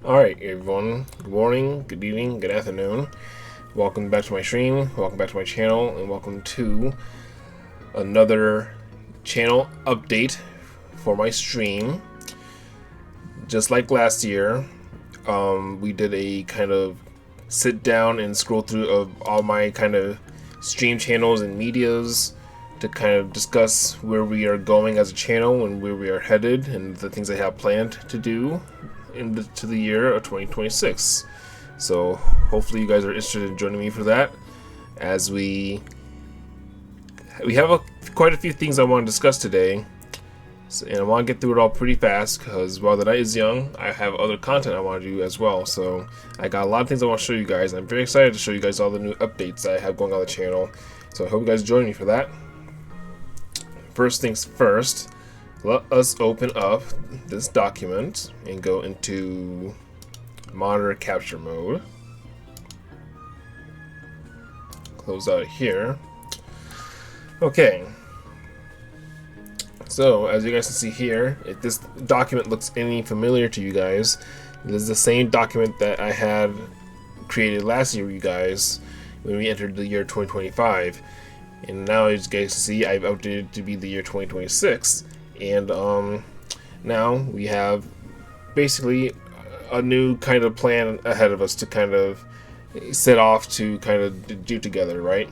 Alright, everyone. Good morning, good evening, good afternoon. Welcome back to my stream, welcome back to my channel, and welcome to another channel update for my stream. Just like last year, we did a kind of sit down and scroll through of all my kind of stream channels and medias to kind of discuss where we are going as a channel and where we are headed and the things I have planned to do into the year of 2026. So hopefully you guys are interested in joining me for that, as we have quite a few things I want to discuss today. And I want to get through it all pretty fast because while the night is young, I have other content I want to do as well. So I got a lot of things I want to show you guys. I'm very excited to show you guys all the new updates I have going on the channel. So I hope you guys join me for that. First things first, let us open up this document and go into monitor capture mode. Close out here. Okay. So, as you guys can see here, if this document looks any familiar to you guys, this is the same document that I had created last year, you guys, when we entered the year 2025. And now, as you guys can see, I've updated it to be the year 2026. And now we have basically a new kind of plan ahead of us to kind of set off to kind of do together, right?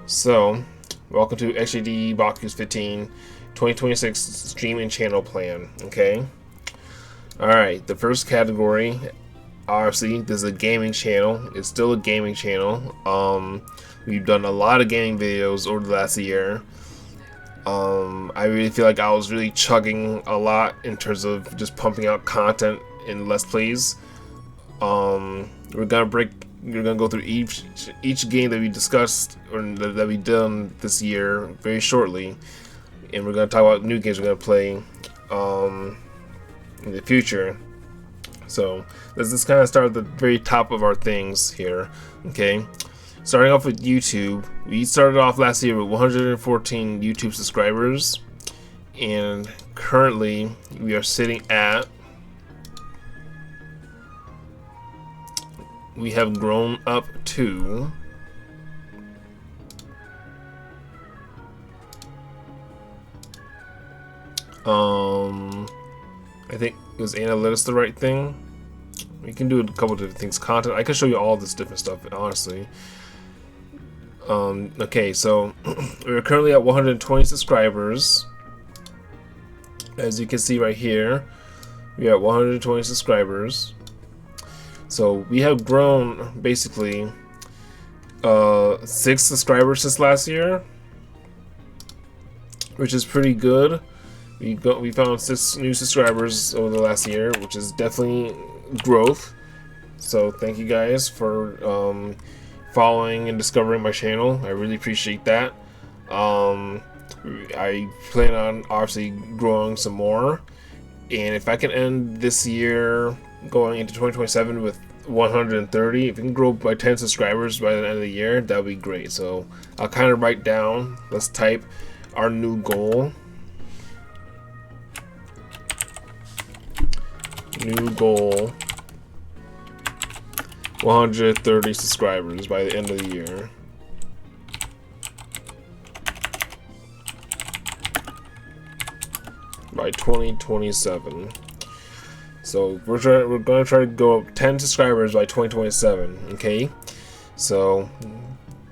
So, welcome to XJD Baku's 15 2026 stream and channel plan. Okay. Alright, the first category, obviously, this is a gaming channel. It's still a gaming channel. We've done a lot of gaming videos over the last year. I really feel like I was really chugging a lot in terms of just pumping out content in Let's Plays. We're gonna go through each game that we discussed or that we done this year very shortly, and we're gonna talk about new games we're gonna play in the future. So let's just kind of start at the very top of our things here. Okay. Starting off with YouTube, we started off last year with 114 YouTube subscribers, and currently we are sitting at, we have grown up to I think, was analytics the right thing? We can do a couple different things. Content, I can show you all this different stuff, honestly. Okay, so we're currently at 120 subscribers. As you can see right here, we are at 120 subscribers. So we have grown basically 6 subscribers since last year, which is pretty good. We found 6 new subscribers over the last year, which is definitely growth. So thank you guys for following and discovering my channel. I really appreciate that. I plan on obviously growing some more, and if I can end this year going into 2027 with 130, if we can grow by 10 subscribers by the end of the year, that would be great. So I'll kind of write down, let's type our new goal. New goal, 130 subscribers by the end of the year. By 2027. So we're going to try to go up 10 subscribers by 2027. Okay, so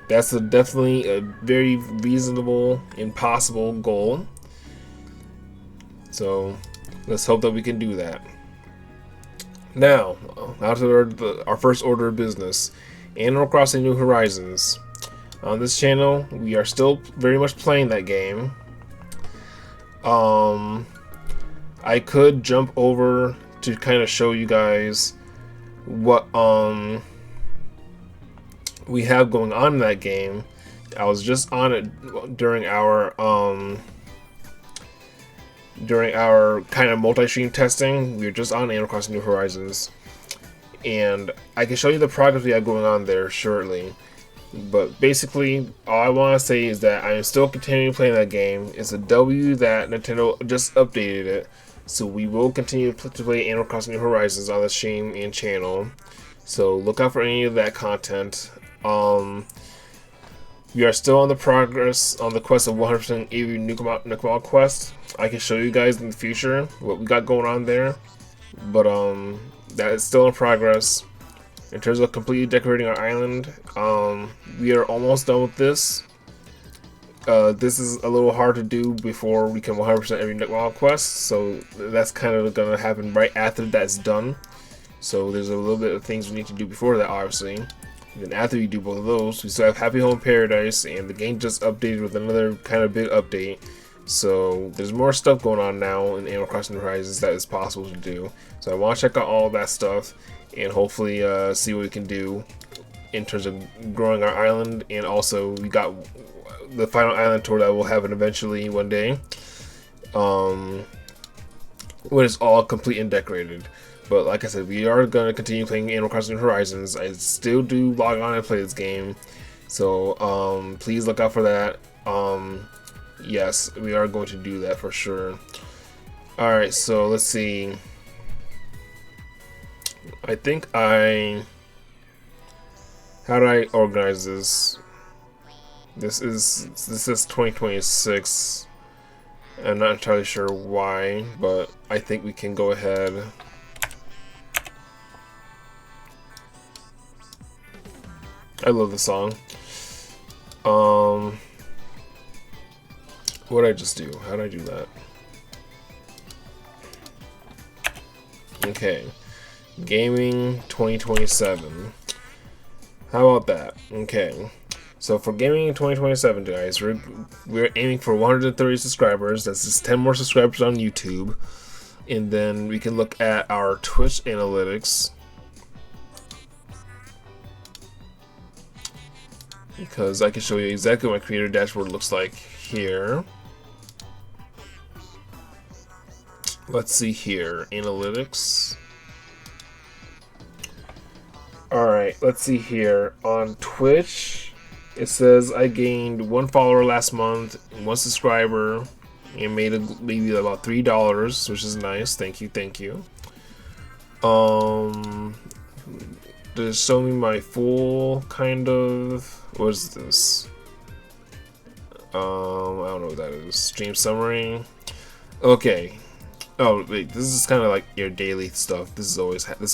that's definitely a very reasonable and possible goal. So let's hope that we can do that. Now, to our first order of business, Animal Crossing New Horizons. On this channel, we are still very much playing that game. I could jump over to kind of show you guys what we have going on in that game. I was just on it during our kind of multi-stream testing. We were just on Animal Crossing New Horizons, and I can show you the progress we have going on there shortly. But basically, all I want to say is that I am still continuing playing that game. It's a W that Nintendo just updated it, So we will continue to play Animal Crossing New Horizons on the stream and channel. So look out for any of that content. We are still on the quest of 100% Avery Nukamau quest. I can show you guys in the future what we got going on there, but that is still in progress. In terms of completely decorating our island, we are almost done with this. This is a little hard to do before we can 100% every Nukamau quest, so that's kind of gonna happen right after that's done. So there's a little bit of things we need to do before that, obviously. And then after we do both of those, we still have Happy Home Paradise, and the game just updated with another kind of big update. So there's more stuff going on now in Animal Crossing New Horizons that is possible to do. So I want to check out all that stuff and hopefully see what we can do in terms of growing our island. And also we got the final island tour that we'll have eventually one day when it's all complete and decorated. But like I said, we are going to continue playing Animal Crossing New Horizons. I still do log on and play this game. So please look out for that. Yes, we are going to do that for sure. Alright, so let's see. I think how do I organize this? This is 2026. I'm not entirely sure why, but I think we can go ahead. I love the song. What did I just do? How did I do that? Okay. Gaming 2027. How about that? Okay. So for Gaming 2027, guys, we're aiming for 130 subscribers. That's just 10 more subscribers on YouTube. And then we can look at our Twitch analytics. Because I can show you exactly what my creator dashboard looks like here. Let's see here, analytics. Alright, let's see here. On Twitch, it says I gained 1 follower last month, 1 subscriber, and made maybe about $3, which is nice. Thank you, thank you. Just show me my full kind of. What is this? I don't know what that is. Stream summary. Okay. Oh wait, this is kind of like your daily stuff. This always happens.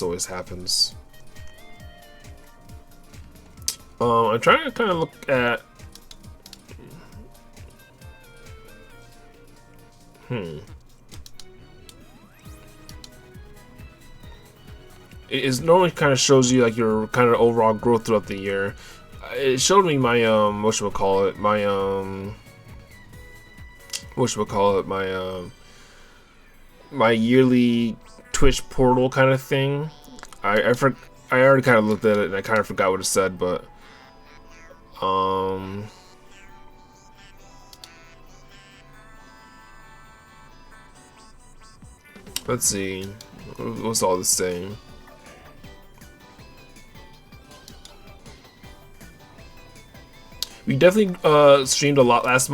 I'm trying to kind of look at. It normally kind of shows you like your kind of overall growth throughout the year. It showed me my my yearly Twitch portal kind of thing. I already kind of looked at it and I kind of forgot what it said, but let's see, what's all this saying? We definitely streamed a lot last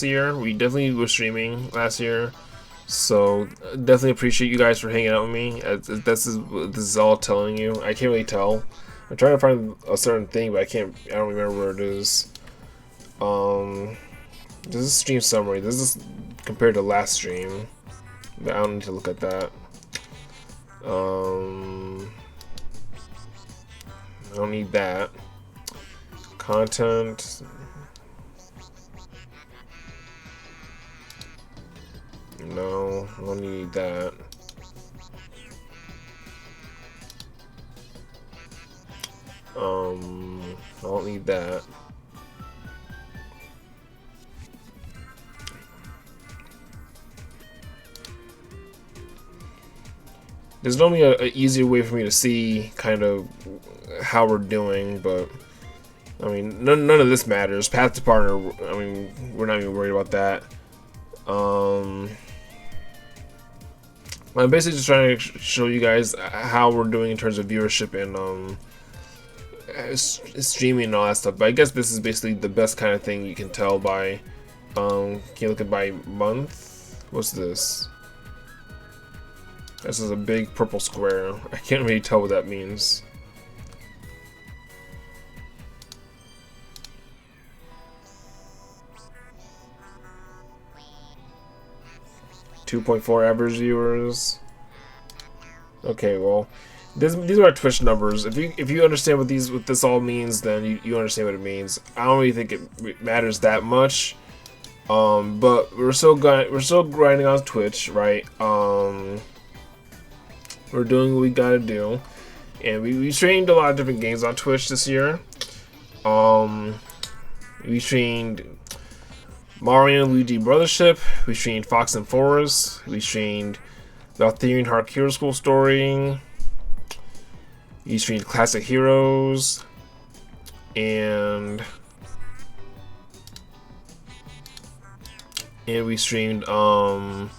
year. We definitely were streaming last year, so definitely appreciate you guys for hanging out with me. This is all telling you. I can't really tell. I'm trying to find a certain thing, but I don't remember where it is. This is stream summary. This is compared to last stream. But I don't need to look at that. I don't need that. Content. No, I don't need that. I don't need that. There's normally an easier way for me to see kind of how we're doing, but I mean, none of this matters. Path to partner, I mean, we're not even worried about that. I'm basically just trying to show you guys how we're doing in terms of viewership and streaming and all that stuff. But I guess this is basically the best kind of thing you can tell by. Can you look at by month? What's this? This is a big purple square. I can't really tell what that means. .4 average viewers. Okay, well, these are our Twitch numbers. If you understand what this all means, then you understand what it means. I don't really think it matters that much. But we're still grinding on Twitch, right? We're doing what we gotta do, and we streamed a lot of different games on Twitch this year. We streamed Mario and Luigi Brothership. We streamed Fox and Forest. We streamed the Arthurian Heart Hero School Story. We streamed Classic Heroes, and we streamed some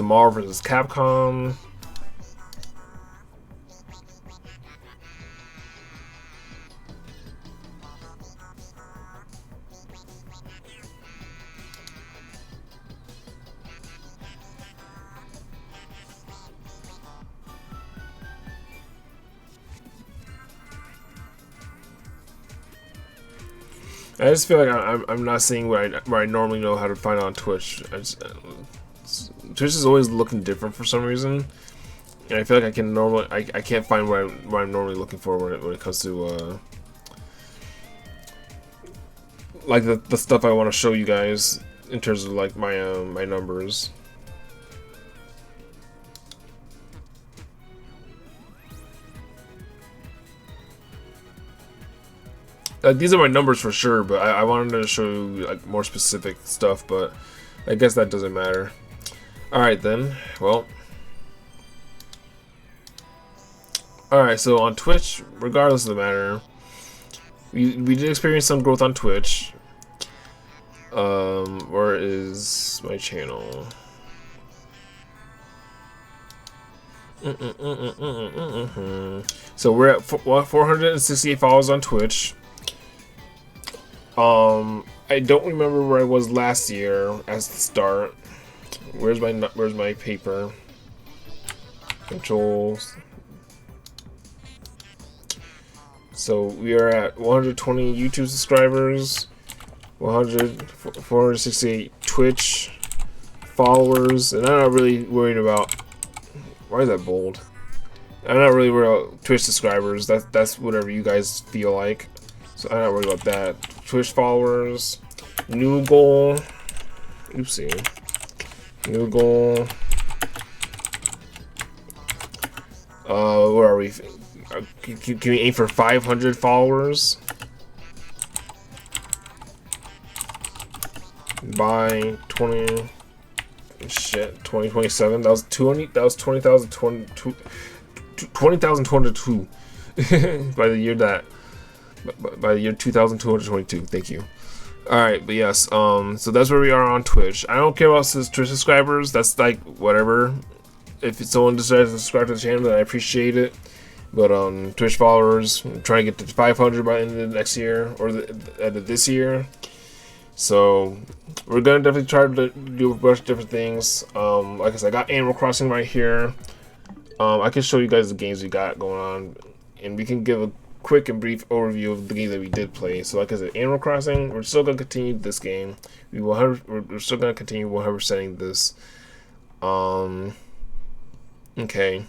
Marvel vs. Capcom. I just feel like I'm not seeing what I normally know how to find on Twitch. Twitch is always looking different for some reason, and I feel like I can't find what I'm normally looking for when it comes to like the stuff I want to show you guys in terms of like my my numbers. These are my numbers for sure, but I wanted to show you like more specific stuff, but I guess that doesn't matter. Alright then, well. Alright, so on Twitch, regardless of the matter, we did experience some growth on Twitch. Where is my channel? So we're at 468 followers on Twitch. I don't remember where I was last year as the start. Where's my paper? Controls. So we are at 120 YouTube subscribers, 468 Twitch followers, and I'm not really worried about. Why is that bold? I'm not really worried about Twitch subscribers. That's whatever you guys feel like. So I'm not worried about that. Twitch followers, new goal. Oopsie. New goal. Where are we? Can we aim for 500 followers by 2027? That was 20,222 by the year that. By the year 2222. Thank you. Alright, but yes, so that's where we are on Twitch. I don't care about Twitch subscribers. That's like whatever. If someone decides to subscribe to the channel, then I appreciate it. But Twitch followers, I'm trying to get to 500 by the end of the next year, or the end of this year. So we're gonna definitely try to do a bunch of different things. Like I said, I got Animal Crossing right here. I can show you guys the games we got going on, and we can give a quick and brief overview of the game that we did play. So like I said, Animal Crossing, we're still going to continue this game. We're still going to continue 100%ing this. Okay.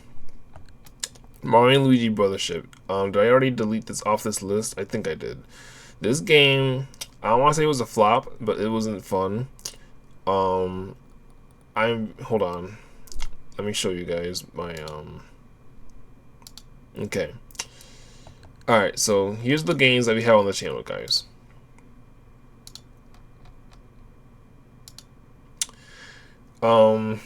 Mario and Luigi Brothership. Did I already delete this off this list? I think I did. This game, I don't want to say it was a flop, but it wasn't fun. Hold on. Let me show you guys my okay. Alright, so here's the games that we have on the channel, guys. So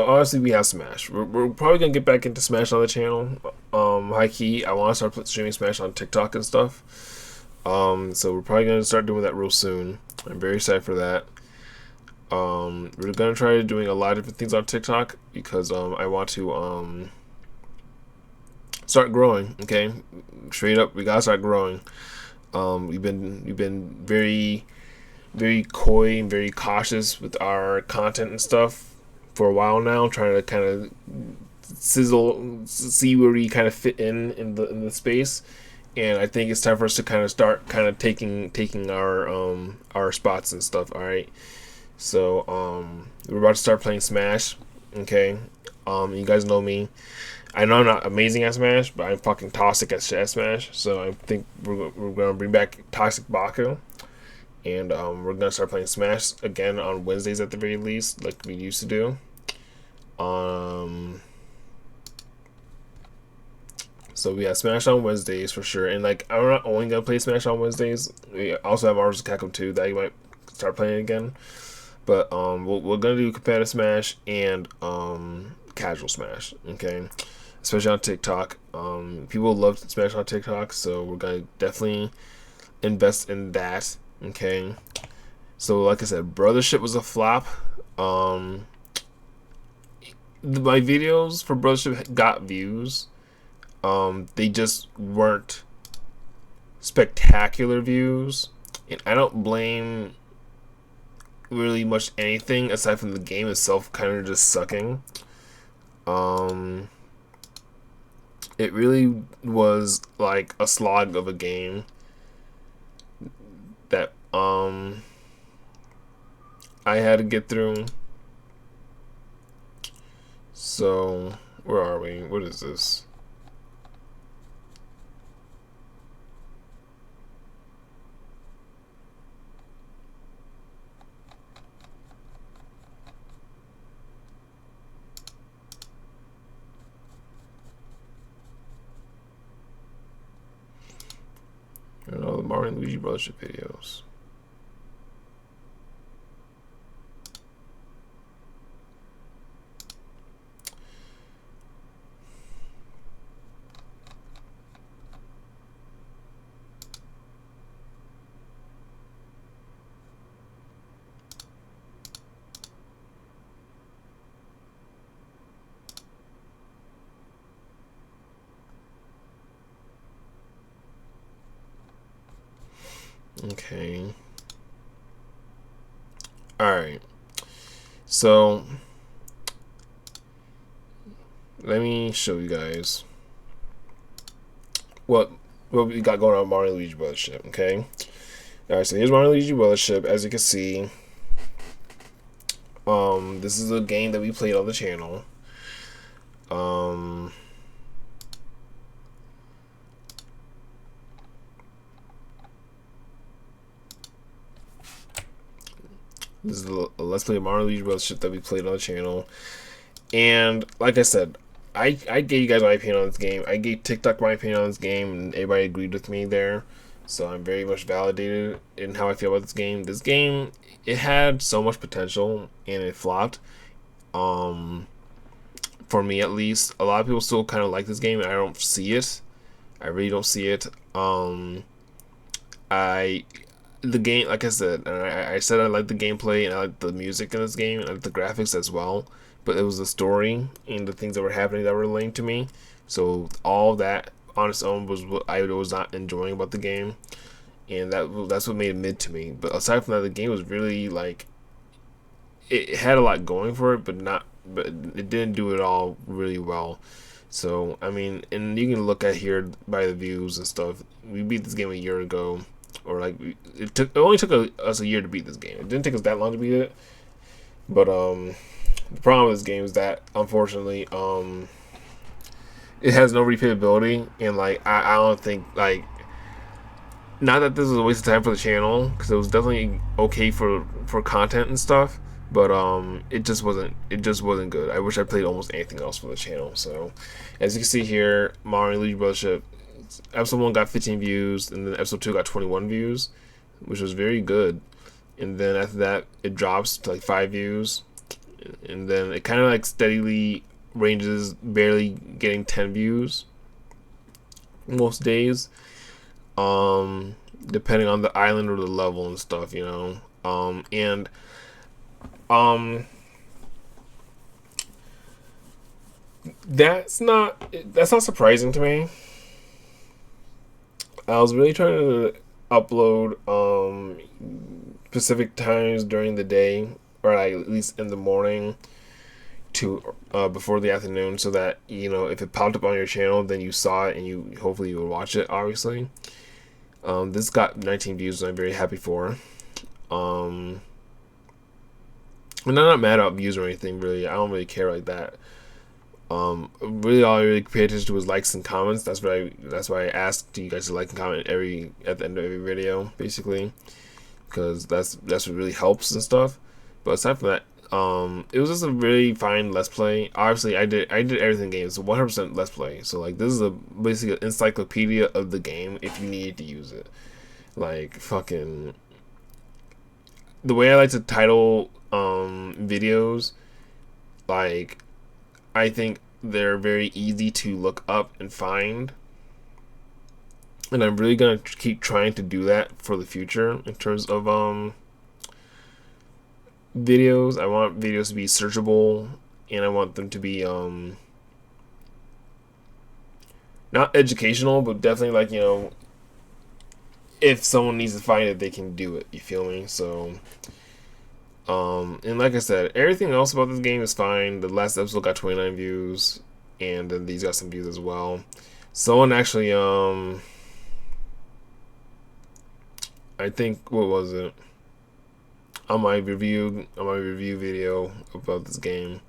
obviously we have Smash. We're probably gonna get back into Smash on the channel. High key, I want to start streaming Smash on TikTok and stuff. So we're probably gonna start doing that real soon. I'm very excited for that. We're gonna try doing a lot of different things on TikTok because I want to start growing. Okay, straight up, we gotta start growing. We've been very coy and very cautious with our content and stuff for a while now, trying to kind of see where we kind of fit in the space. And I think it's time for us to kind of start kind of taking our spots and stuff. All right, so we're about to start playing Smash. Okay, you guys know me. I know I'm not amazing at Smash, but I'm fucking toxic at Smash. So I think we're gonna bring back Toxic Baku, and we're gonna start playing Smash again on Wednesdays at the very least, like we used to do. So we have Smash on Wednesdays for sure, and like I'm not only gonna play Smash on Wednesdays. We also have Marvel's Capcom 2 that you might start playing again. But we're gonna do competitive Smash and casual Smash. Okay, especially on TikTok. People love Smash on TikTok, so we're gonna definitely invest in that. Okay, so like I said, Brothership was a flop. My videos for Brothership got views. They just weren't spectacular views, and I don't blame really much anything aside from the game itself kind of just sucking. It really was like a slog of a game that I had to get through. So where are we? What is this? You know, the Mario and Luigi Brothership videos. Okay. Alright. So let me show you guys what we got going on with Mario and Luigi Brothership, okay? Alright, so here's Mario and Luigi Brothership. As you can see, this is a game that we played on the channel. This is a Let's Play Mario Luigi Brothership that we played on the channel. And like I said, I gave you guys my opinion on this game. I gave TikTok my opinion on this game, and everybody agreed with me there. So I'm very much validated in how I feel about this game. This game, it had so much potential, and it flopped. For me at least, a lot of people still kind of like this game, and I don't see it. I really don't see it. The game, like I said, and I said I like the gameplay and I like the music in this game and I like the graphics as well, but it was the story and the things that were happening that were linked to me. So all that on its own was what I was not enjoying about the game, and that's what made it mid to me. But aside from that, the game was really like it had a lot going for it, but it didn't do it all really well. So I mean, and you can look at here by the views and stuff. We beat this game a year ago, or like it only took us a year to beat this game. It didn't take us that long to beat it. But the problem with this game is that unfortunately it has no replayability, and like I don't think like, not that this was a waste of time for the channel, because it was definitely okay for content and stuff, but it just wasn't good. I wish I played almost anything else for the channel. So as you can see here, Mario and Luigi Brothership episode 1 got 15 views, and then episode 2 got 21 views, which was very good. And then after that, it drops to like 5 views, and then it kind of like steadily ranges, barely getting 10 views most days, depending on the island or the level and stuff, you know. That's not surprising to me. I was really trying to upload specific times during the day, or like at least in the morning, to before the afternoon, so that if it popped up on your channel, then you saw it and you hopefully you would watch it. Obviously, this got 19 views, and I'm very happy for. And I'm not mad about views or anything. Really, I don't really care like that. Really, all I really pay attention to was likes and comments. That's why I asked you guys to like and comment at the end of every video, basically, because that's what really helps and stuff. But aside from that, it was just a really fine Let's Play. Obviously, I did everything game. It's a 100% Let's Play. So like, this is basically an encyclopedia of the game if you needed to use it. Like fucking the way I like to title videos, like, I think they're very easy to look up and find, and I'm really gonna keep trying to do that for the future in terms of videos. I want videos to be searchable, and I want them to be not educational, but definitely like, if someone needs to find it, they can do it. You feel me? So and like I said, everything else about this game is fine. The last episode got 29 views, and then these got some views as well. Someone actually I think, what was it, on my review video about this game,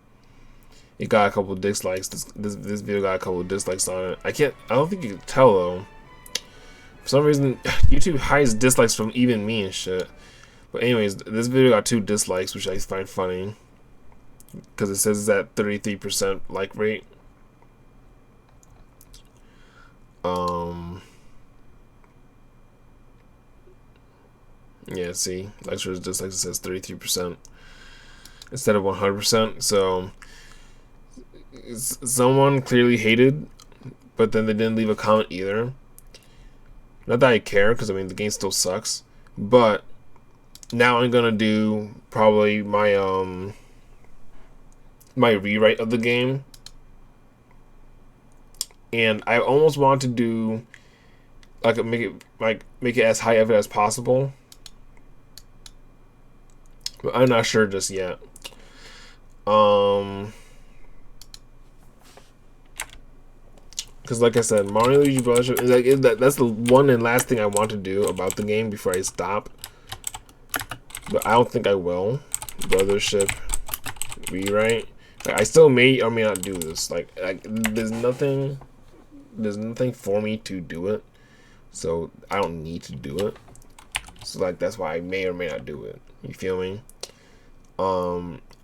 it got a couple of dislikes. This video got a couple of dislikes on it. I don't think you can tell though. For some reason, YouTube hides dislikes from even me and shit. But anyways, this video got 2 dislikes, which I find funny, because it says it's at 33% like rate. Yeah, see, likes versus dislikes, it says 33% instead of 100%. So someone clearly hated, but then they didn't leave a comment either. Not that I care, because I mean the game still sucks. But now I'm gonna do probably my my rewrite of the game, and I almost want to do make it as high effort as possible, but I'm not sure just yet. Because like I said, Mario Luigi Brothership is like that's the one and last thing I want to do about the game before I stop. But I don't think I will. Brothership rewrite. Like, I still may or may not do this. Like there's nothing for me to do it, so I don't need to do it. So like that's why I may or may not do it. You feel me?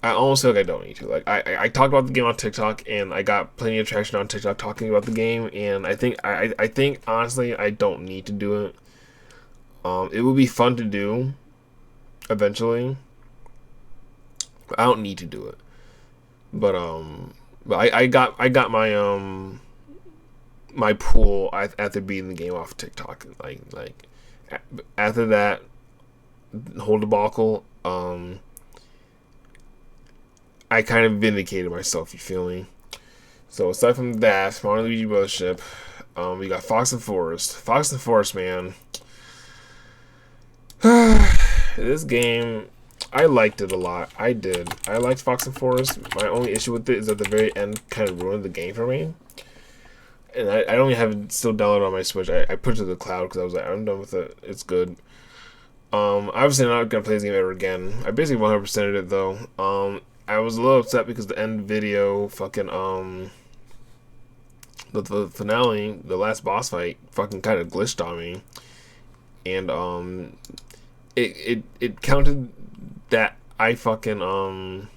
I almost feel like I don't need to. Like I talked about the game on TikTok, and I got plenty of traction on TikTok talking about the game, and I think honestly I don't need to do it. It would be fun to do eventually, but I don't need to do it. But I got my my pool after beating the game off TikTok. Like after that whole debacle, I kind of vindicated myself, you feel me? So aside from that, Mario Luigi Brothership, we got Fox and Forest. Fox and Forest, man. This game, I liked it a lot. I did. I liked Fox and Forest. My only issue with it is at the very end kind of ruined the game for me. And I only have it still downloaded on my Switch. I put it to the cloud because I was like, I'm done with it. It's good. Obviously I'm not gonna play this game ever again. I basically 100%ed it though. I was a little upset because the end video fucking the finale, the last boss fight, fucking kind of glitched on me, and it counted that I fucking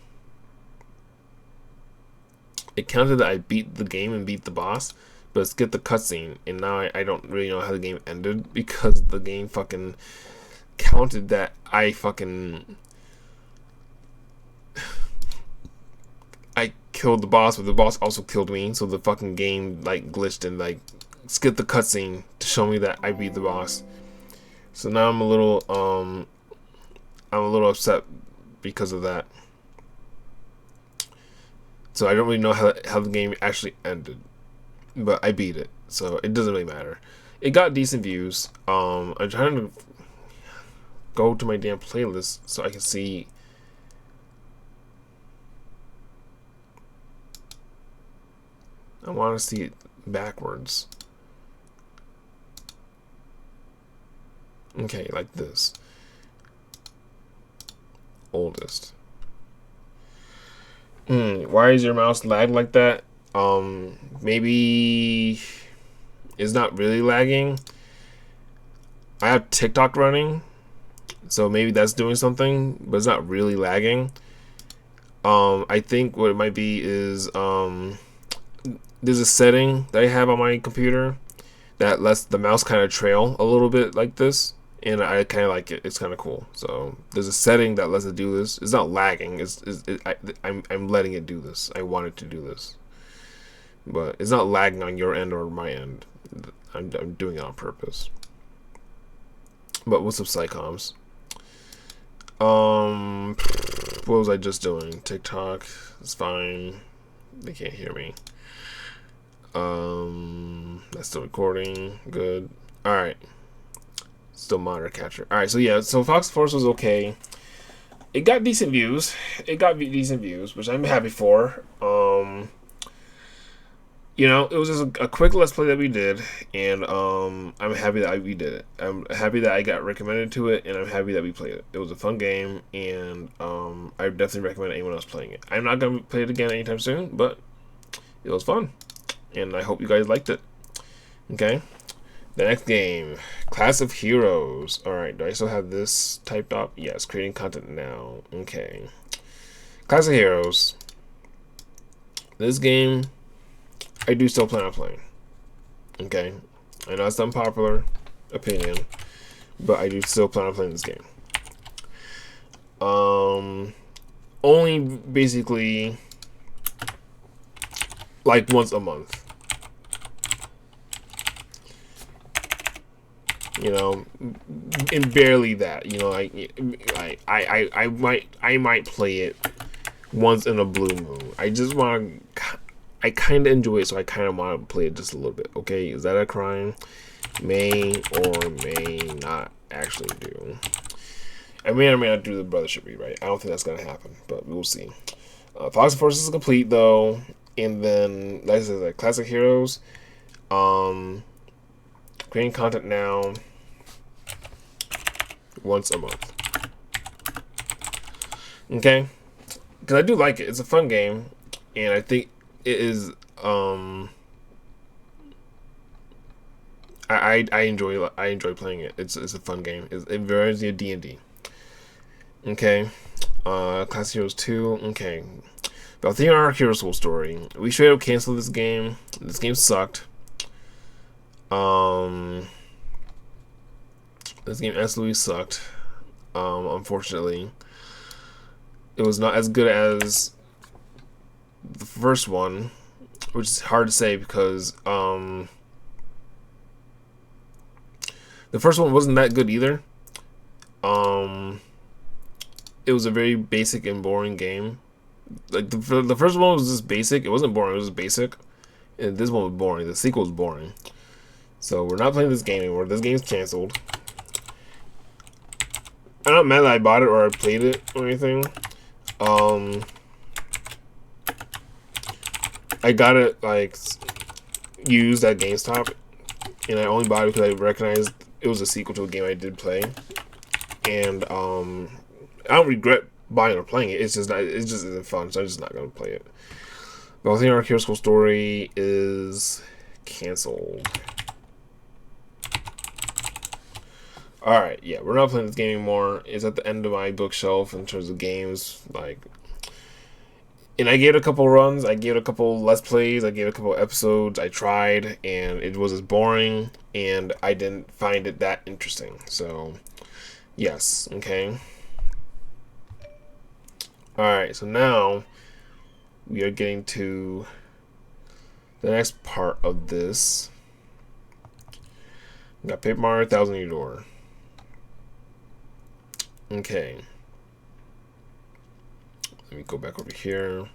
it counted that I beat the game and beat the boss, but it skipped the cutscene, and now I don't really know how the game ended because the game fucking counted that I fucking I killed the boss, but the boss also killed me, so the fucking game like glitched and like skipped the cutscene to show me that I beat the boss. So now I'm a little upset because of that. So I don't really know how the game actually ended, but I beat it, so it doesn't really matter. It got decent views. I'm trying to go to my damn playlist so I can see want to see it backwards. Okay, like this. Oldest. Why is your mouse lag like that? Maybe it's not really lagging. I have TikTok running, so maybe that's doing something, but it's not really lagging. I think what it might be is there's a setting that I have on my computer that lets the mouse kind of trail a little bit like this, and I kind of like it. It's kind of cool. So there's a setting that lets it do this. It's not lagging. I'm letting it do this. I want it to do this, but it's not lagging on your end or my end. I'm doing it on purpose. But what's up, Psychoms? What was I just doing? TikTok. It's fine. They can't hear me. That's still recording. Good. All right. Still monitor catcher. All right. So yeah. So Fox Force was okay. It got decent views. Which I'm happy for. You know, it was just a quick let's play that we did, and I'm happy that we did it. I'm happy that I got recommended to it, and I'm happy that we played it. It was a fun game, and I definitely recommend anyone else playing it. I'm not gonna play it again anytime soon, but it was fun, and I hope you guys liked it. Okay, the next game, Class of Heroes. All right, do I still have this typed up? Yes, creating content now. Okay, Class of Heroes. This game, I do still plan on playing. Okay, I know it's an unpopular opinion, but I do still plan on playing this game. Only basically like once a month. You know, and barely that. You know, I might play it once in a blue moon. I just want to. I kind of enjoy it, so I kind of want to play it just a little bit. Okay, is that a crime? May or may not actually do. I may or may not do the Brothership rewrite. I don't think that's gonna happen, but we'll see. Fox Force is complete though, and then like I said, like Classic Heroes. Creating content now. Once a month. Okay, because I do like it. It's a fun game, and I think it is. I enjoy playing it. It's a fun game. It reminds me of D&D. Okay, Class Heroes 2. Okay, but the Arc Hero Soul Story. We straight up canceled this game. This game sucked. This game absolutely sucked. Unfortunately, it was not as good as the first one, which is hard to say because the first one wasn't that good either. It was a very basic and boring game. Like the first one was just basic. It wasn't boring. It was just basic. And this one was boring. The sequel was boring. So we're not playing this game anymore. This game's canceled. I'm not mad that I bought it or I played it or anything. I got it like used at GameStop, and I only bought it because I recognized it was a sequel to a game I did play, and I don't regret buying or playing it. It's just not. It just isn't fun, so I'm just not gonna play it. The only thing Arc Hero School Story is canceled. Alright, yeah, we're not playing this game anymore. It's at the end of my bookshelf in terms of games. Like, and I gave it a couple runs. I gave it a couple Let's Plays. I gave it a couple episodes. I tried, and it was as boring, and I didn't find it that interesting. So, yes, okay. Alright, so now we are getting to the next part of this. We got Paper Mario Thousand Year Door. Okay. Let me go back over here.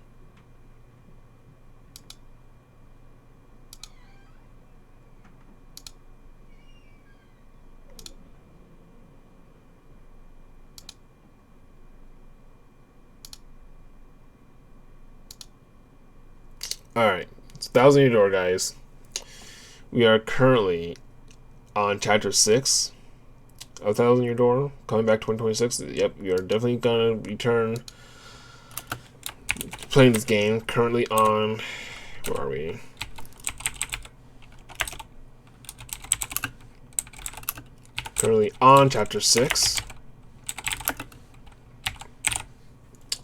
Alright, It's Thousand Year Door, guys. We are currently on Chapter 6 of Thousand Year Door, coming back 2026. Yep, we are definitely gonna return playing this game. Currently on, where are we? Currently on Chapter 6.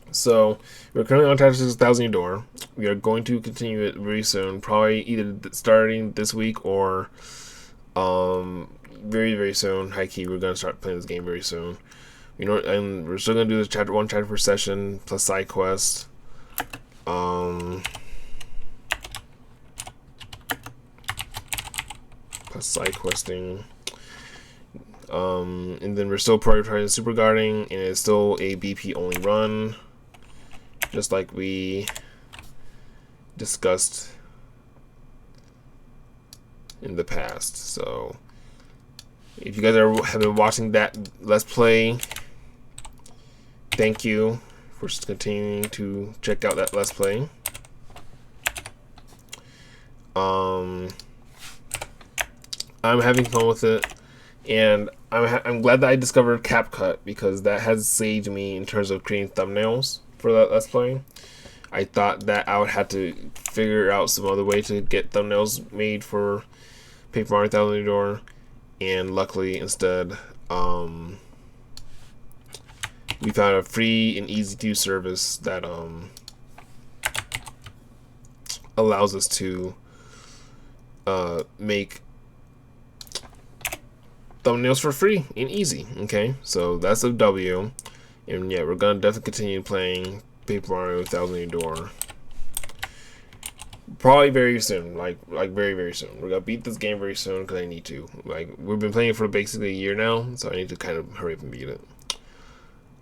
So we're currently on Chapter 6 of Thousand Year Door. We are going to continue it very soon, probably either starting this week or very, very soon. High key, we're gonna start playing this game very soon. You know, and we're still gonna do this one chapter per session plus side quest. Plus side questing. And then we're still prioritizing super guarding, and it's still a BP only run, just like we discussed in the past. So if you guys have been watching that Let's Play, thank you for continuing to check out that Let's Play. I'm having fun with it, and I'm glad that I discovered CapCut, because that has saved me in terms of creating thumbnails for that Let's Play. I thought that I would have to figure out some other way to get thumbnails made for Paper Mario Thousand Year Door, and luckily instead we found a free and easy to use service that allows us to make thumbnails for free and easy. Okay, so that's a W. And yeah, we're gonna definitely continue playing Paper Mario Thousand Year Door probably very soon, like very, very soon. We're gonna beat this game very soon because I need to. Like, we've been playing it for basically a year now, so I need to kind of hurry up and beat it.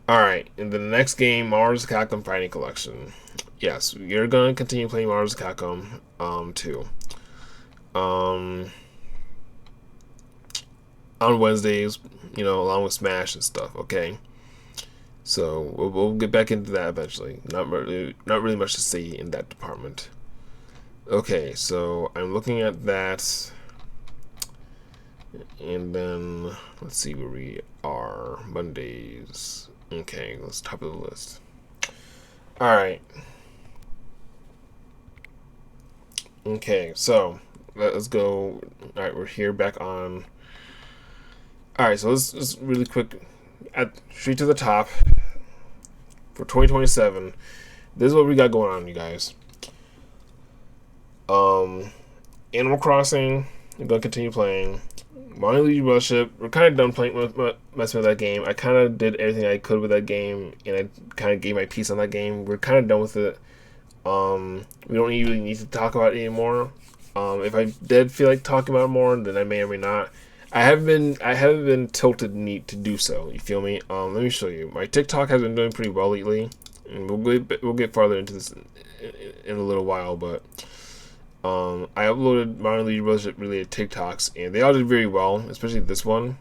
Alright, in the next game, Mars Capcom Fighting Collection. Yes, you're gonna continue playing Mars Capcom 2. On Wednesdays, you know, along with Smash and stuff, okay? So we'll get back into that eventually. Not really much to say in that department. Okay, so I'm looking at that, and then let's see where we are. Mondays. Okay, let's top of the list. Alright. Okay, so let's go. Alright, we're here back on. Alright, so let's just really quick straight to the top for 2027. This is what we got going on, you guys. Animal Crossing, I'm gonna continue playing. Mario Luigi Worship, we're kind of done playing messing with that game. I kind of did everything I could with that game, and I kind of gave my piece on that game. We're kind of done with it. We don't really need to talk about it anymore. If I did feel like talking about it more, then I may or may not. I haven't been tilted neat to do so. You feel me? Let me show you. My TikTok has been doing pretty well lately, and we'll get farther into this in a little while. But I uploaded Mario Luigi Worship related TikToks, and they all did very well. Especially this one.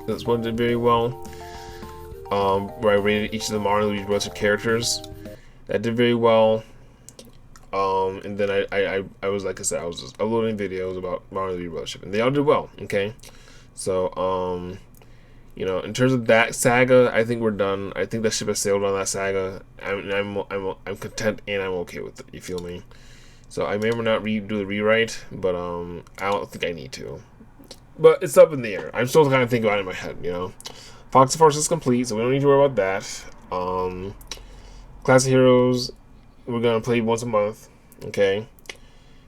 This one did very well. Where I rated each of the Mario Luigi Worship characters. That did very well. And then I was, like I said, I was just uploading videos about Mario Luigi Worship, and they all did well. Okay, so you know, in terms of that saga, I think we're done. I think that ship has sailed on that saga. I'm content, and I'm okay with it. You feel me? So I may or may not do the rewrite, but I don't think I need to. But it's up in the air. I'm still kind of thinking about it in my head. You know, Fox Force is complete, so we don't need to worry about that. Classic Heroes, we're gonna play once a month. Okay.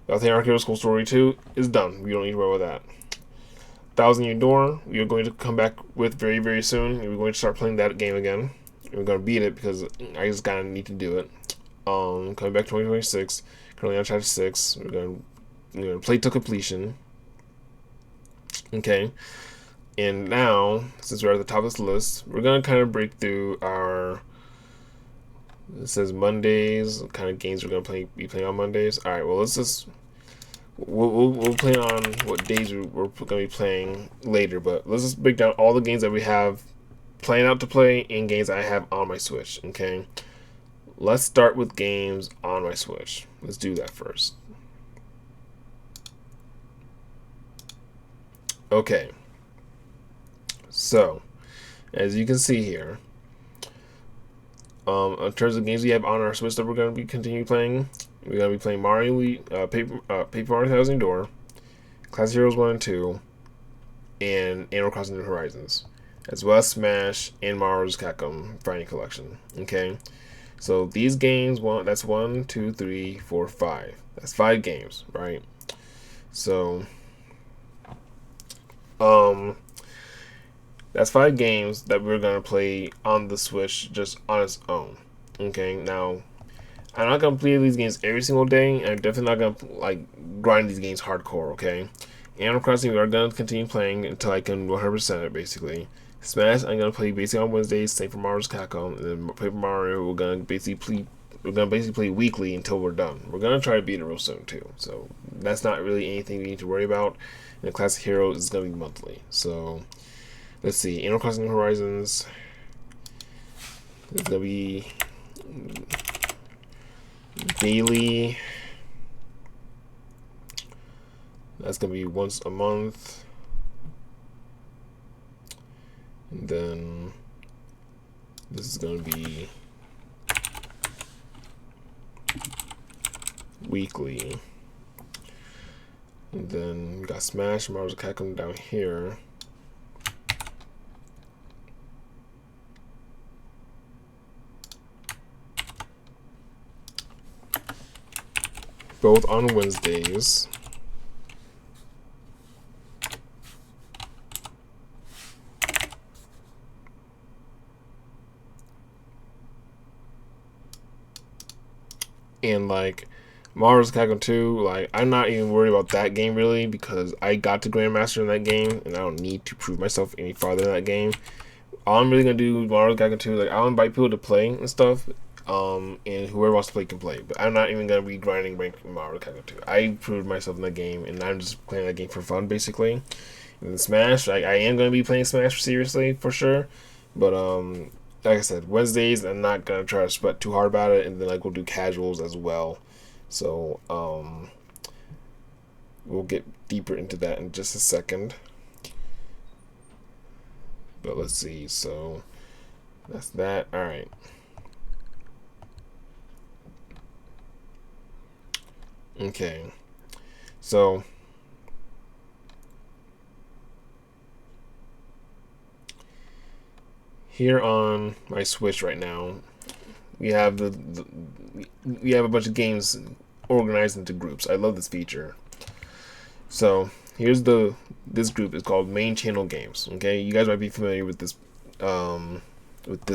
Galactic Arc Hero School Story 2 is done. We don't need to worry about that. Thousand Year Door, we are going to come back with very, very soon. We're going to start playing that game again. We're going to beat it because I just kind of need to do it. Coming back 2026. Currently on Chapter 6. We're going to play to completion. Okay. And now, since we're at the top of this list, we're going to kind of break through our... It says Mondays, what kind of games we're going to be playing on Mondays. Alright, well, let's just... We'll play on what days we're going to be playing later, but let's just break down all the games that we have playing out to play and games I have on my Switch, okay? let's start with games on my Switch. Let's do that first. Okay. So, as you can see here, in terms of games we have on our Switch that we're going to be continue playing, we're going to be playing Mario, Paper Mario Thousand Door, Classic Heroes 1 and 2, and Animal Crossing New Horizons, as well as Smash and Marvel's Capcom Fighting Collection. Okay, so these games, that's 1, 2, 3, 4, 5. That's 5 games, right? So, that's 5 games that we're gonna play on the Switch just on its own. Okay, now I'm not gonna play these games every single day, and I'm definitely not gonna like grind these games hardcore. Okay, Animal Crossing we are gonna continue playing until I can 100% it basically. Smash I'm gonna play basically on Wednesdays, same for Marvel's Capcom, and then Paper Mario we're gonna basically play weekly until we're done. We're gonna try to beat it real soon too, so that's not really anything we need to worry about. And the Classic Heroes is gonna be monthly, so let's see. Animal Crossing New Horizons is gonna be daily. That's gonna be once a month. And then this is gonna be weekly. And then we got Smash, Marvel's Capcom down here. Both on Wednesdays. And like Marvel's Capcom 2, like I'm not even worried about that game really because I got to Grandmaster in that game and I don't need to prove myself any farther in that game. All I'm really gonna do Marvel's Capcom 2, like I'll invite people to play and stuff. And whoever wants to play can play, but I'm not even gonna be grinding rank Marvel Capcom 2. I proved myself in that game, and I'm just playing that game for fun, basically. And Smash, I am gonna be playing Smash seriously for sure, but like I said, Wednesdays I'm not gonna try to sweat too hard about it, and then like we'll do casuals as well. So we'll get deeper into that in just a second. But let's see. So that's that. All right. Okay, so here on my Switch right now, we have we have a bunch of games organized into groups. I love this feature. So here's this group is called Main Channel Games. Okay, you guys might be familiar with this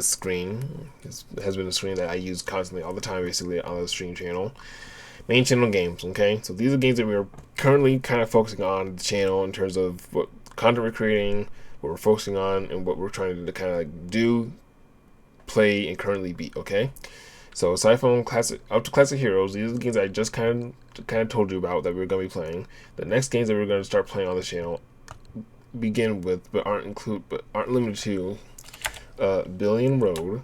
screen. This has been a screen that I use constantly all the time, basically on the stream channel. Main Channel Games, okay? So these are games that we're currently kind of focusing on the channel in terms of what content we're creating, what we're focusing on, and what we're trying to kind of like do, play, and currently beat, okay? So aside from up to Classic Heroes, these are the games I just kind of told you about that we're going to be playing. The next games that we're going to start playing on the channel begin with, but aren't limited to, Billion Road.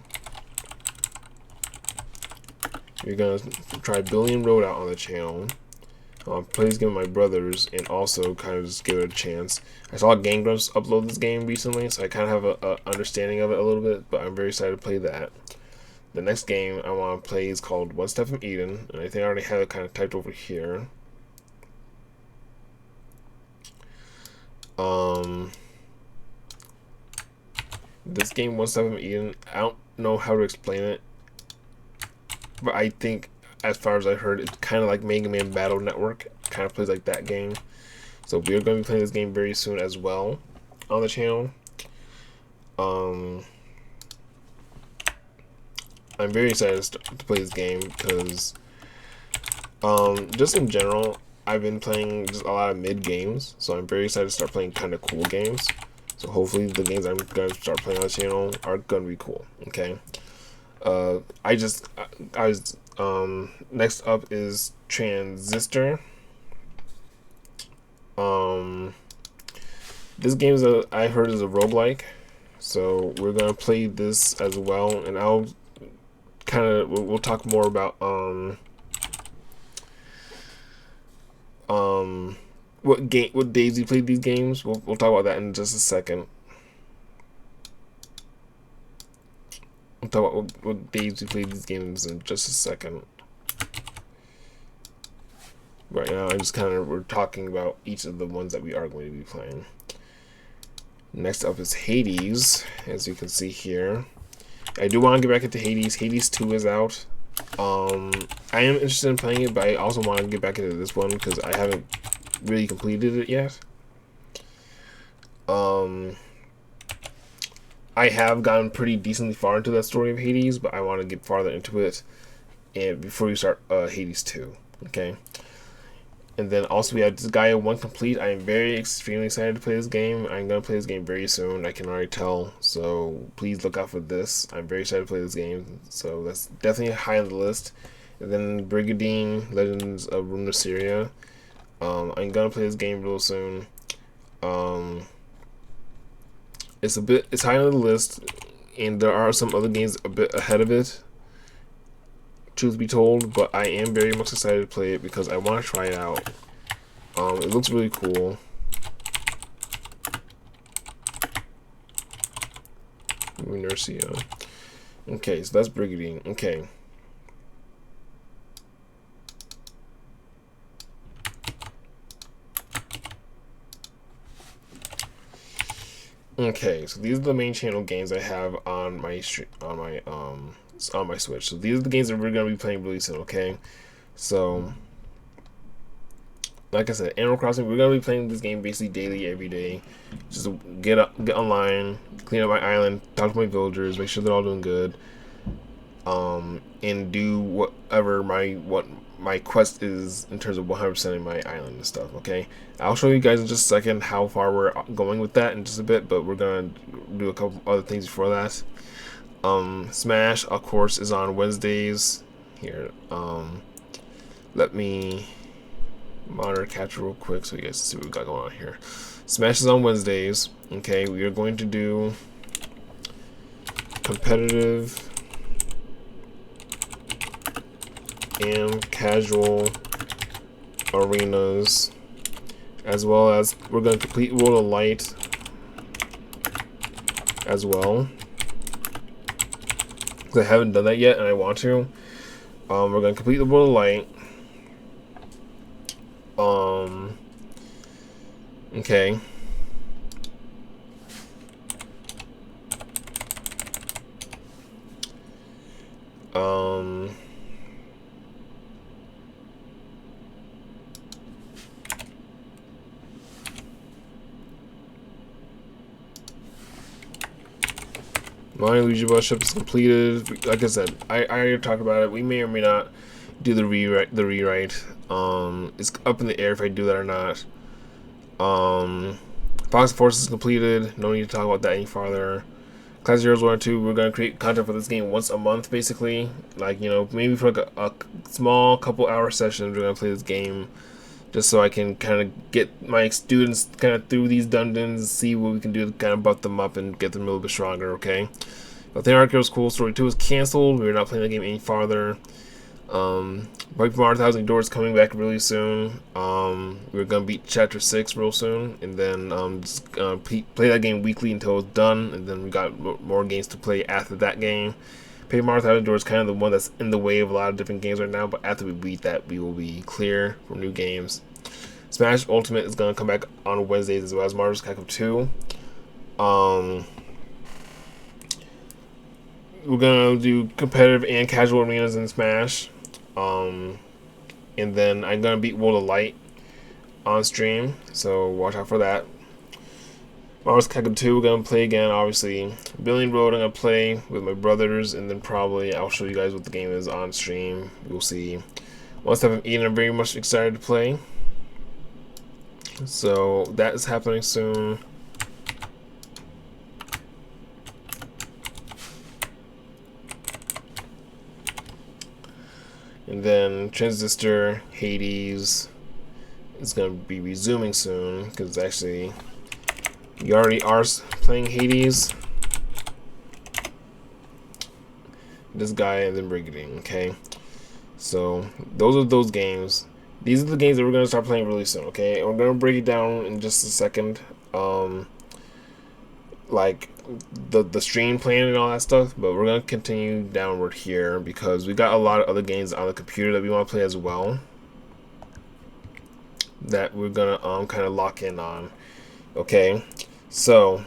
We're gonna try Billion Road out on the channel. Play this game with my brothers and also kind of just give it a chance. I saw Game Grumps upload this game recently, so I kind of have a understanding of it a little bit, but I'm very excited to play that. The next game I want to play is called One Step from Eden, and I think I already have it kind of typed over here. This game, One Step from Eden, I don't know how to explain it, but I think, as far as I heard, it's kind of like Mega Man Battle Network. Kind of plays like that game. So we're going to be playing this game very soon as well on the channel. I'm very excited to play this game because, just in general, I've been playing just a lot of mid games. So I'm very excited to start playing kind of cool games. So hopefully the games I'm going to start playing on the channel are going to be cool. Okay. Next up is Transistor. This game I heard is a roguelike, so we're gonna play this as well, and I'll kind of we'll talk more about what days you played these games. We'll talk about that in just a second. We'll talk about what days you played these games in just a second. Right now, we're talking about each of the ones that we are going to be playing. Next up is Hades, as you can see here. I do want to get back into Hades. Hades 2 is out. I am interested in playing it, but I also want to get back into this one because I haven't really completed it yet. I have gotten pretty decently far into that story of Hades, but I want to get farther into it and before you start Hades 2. Okay. And then also we have Disgaea 1 complete. I am extremely excited to play this game. I'm going to play this game very soon. I can already tell. So please look out for this. I'm very excited to play this game. So that's definitely high on the list. And then Brigadine Legends of Runeterra. I'm going to play this game real soon. It's high on the list. And there are some other games a bit ahead of it, truth be told, but I am very much excited to play it because I want to try it out. It looks really cool. Runeterra. Okay, so that's Brigadine. Okay. Okay, so these are the main channel games I have on my Switch. So these are the games that we're gonna be playing really soon. Okay, so like I said, Animal Crossing, we're gonna be playing this game basically daily, every day. Just get online, clean up my island, talk to my villagers, make sure they're all doing good, and do whatever my quest is in terms of 100%ing my island and stuff. Okay, I'll show you guys in just a second how far we're going with that in just a bit, but we're gonna do a couple other things before that. Smash, of course, is on Wednesdays. Here, let me monitor capture real quick so you guys can see what we got going on here. Smash is on Wednesdays. Okay, we are going to do competitive and casual arenas, as well as we're going to complete World of Light as well. I haven't done that yet and I want to. We're going to complete the World of Light. Okay. My Luigi Bus-up is completed. Like I said, I already talked about it. We may or may not do the rewrite. It's up in the air if I do that or not. Fox Force is completed. No need to talk about that any farther. Class Heroes 1 and 2, we're gonna create content for this game once a month, basically. Like, you know, maybe for like a small couple-hour session, we're gonna play this game, just so I can kind of get my students kind of through these dungeons, see what we can do to kind of buff them up and get them a little bit stronger. Okay. But the Arc was cool. Story 2 is canceled. We're not playing the game any farther. Paper Mario Thousand Doors coming back really soon. We're gonna beat Chapter 6 real soon, and then just play that game weekly until it's done, and then we got more games to play after that game. Paper Mario Thousand Doors is kind of the one that's in the way of a lot of different games right now, but after we beat that, we will be clear for new games. Smash Ultimate is gonna come back on Wednesdays, as well as Marvel's Capcom 2. We're gonna do competitive and casual arenas in Smash. And then I'm gonna beat World of Light on stream, so watch out for that. Marvel's Capcom 2, we're gonna play again, obviously. Billion Road, I'm gonna play with my brothers, and then probably I'll show you guys what the game is on stream. You'll see. One Step from Eden, I'm very much excited to play. So that is happening soon. And then Transistor, Hades is going to be resuming soon, because actually you already are playing Hades. this guy, and then Brigading. Okay, so those are those games. These are the games that we're gonna start playing really soon. Okay, and we're gonna break it down in just a second. Like the stream plan and all that stuff, but we're gonna continue downward here because we got a lot of other games on the computer that we want to play as well that we're gonna kind of lock in on. Okay, so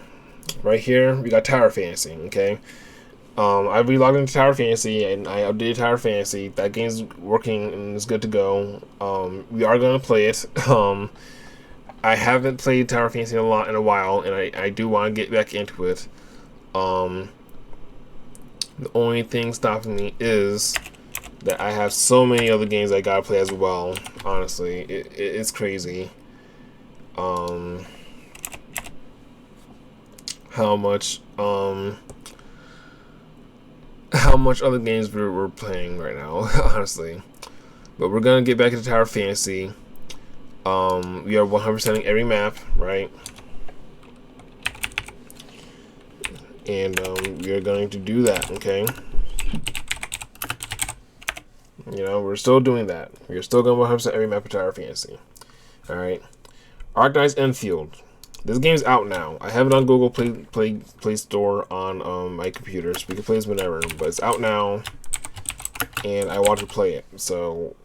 right here we got Tower Fantasy. Okay, I relogged into Tower Fantasy and I updated Tower Fantasy. That game's working and it's good to go. We are gonna play it. I haven't played Tower Fantasy in a while, and I do want to get back into it. The only thing stopping me is that I have so many other games I gotta play as well. Honestly, it's crazy. How much other games we're playing right now, honestly. But we're gonna get back into Tower Fantasy. We are 100%ing every map, right? And we are going to do that, okay? You know, we're still doing that. We're still going 100% every map of Tower Fantasy. Alright. Arknights Enfield. This game's out now. I have it on Google Play Store on my computer, so we can play this whenever. But it's out now, and I want to play it. So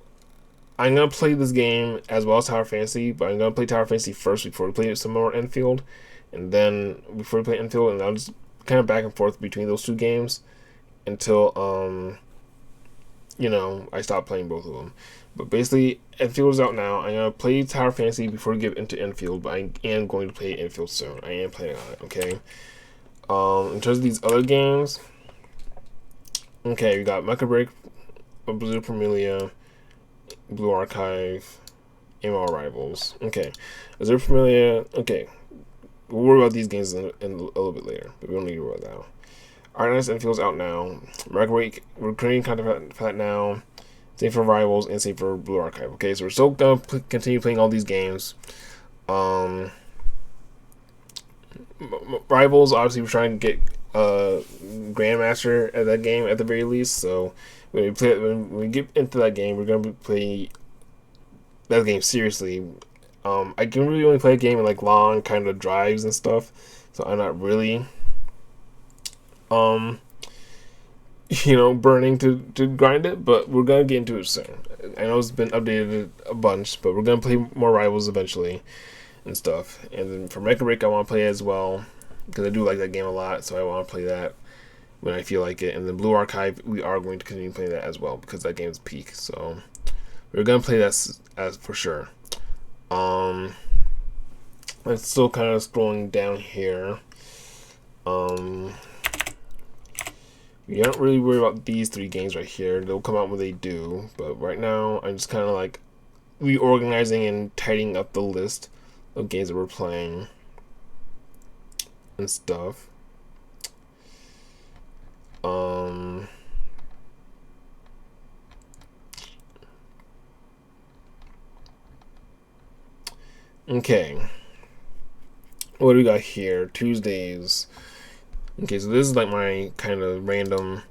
I'm gonna play this game as well as Tower Fantasy, but I'm gonna play Tower Fantasy first before we play some more Enfield, and then before we play Enfield, and I'll just kind of back and forth between those two games until you know, I stop playing both of them. But basically, Enfield is out now. I'm gonna play Tower Fantasy before we get into Enfield, but I am going to play Enfield soon. I am planning on it. Okay. In terms of these other games, okay, we got Mecha Break, Blizzard Familia, Blue Archive, MMO Rivals. Okay, Blizzard Familia. Okay, we'll worry about these games in a little bit later, but we don't need to worry about that now. Arknights Enfield's out now. Mecha Break, we're creating content for that now. Same for Rivals and same for Blue Archive. Okay, so we're still gonna continue playing all these games. Rivals, obviously, we're trying to get Grandmaster at that game at the very least. So when we get into that game, we're gonna play that game seriously. I can really only play a game in like long kind of drives and stuff, so I'm not really you know, burning to grind it, but we're gonna get into it soon. I know it's been updated a bunch, but we're gonna play more Rivals eventually and stuff. And then for Mecha Break, I want to play it as well because I do like that game a lot, so I want to play that when I feel like it. And then Blue Archive, we are going to continue playing that as well because that game's peak. So we're gonna play that as for sure. I'm still kind of scrolling down here. We don't really worry about these three games right here. They'll come out when they do. But right now, I'm just kind of like reorganizing and tidying up the list of games that we're playing and stuff. Okay. What do we got here? Tuesdays. Okay, so this is like my kind of random,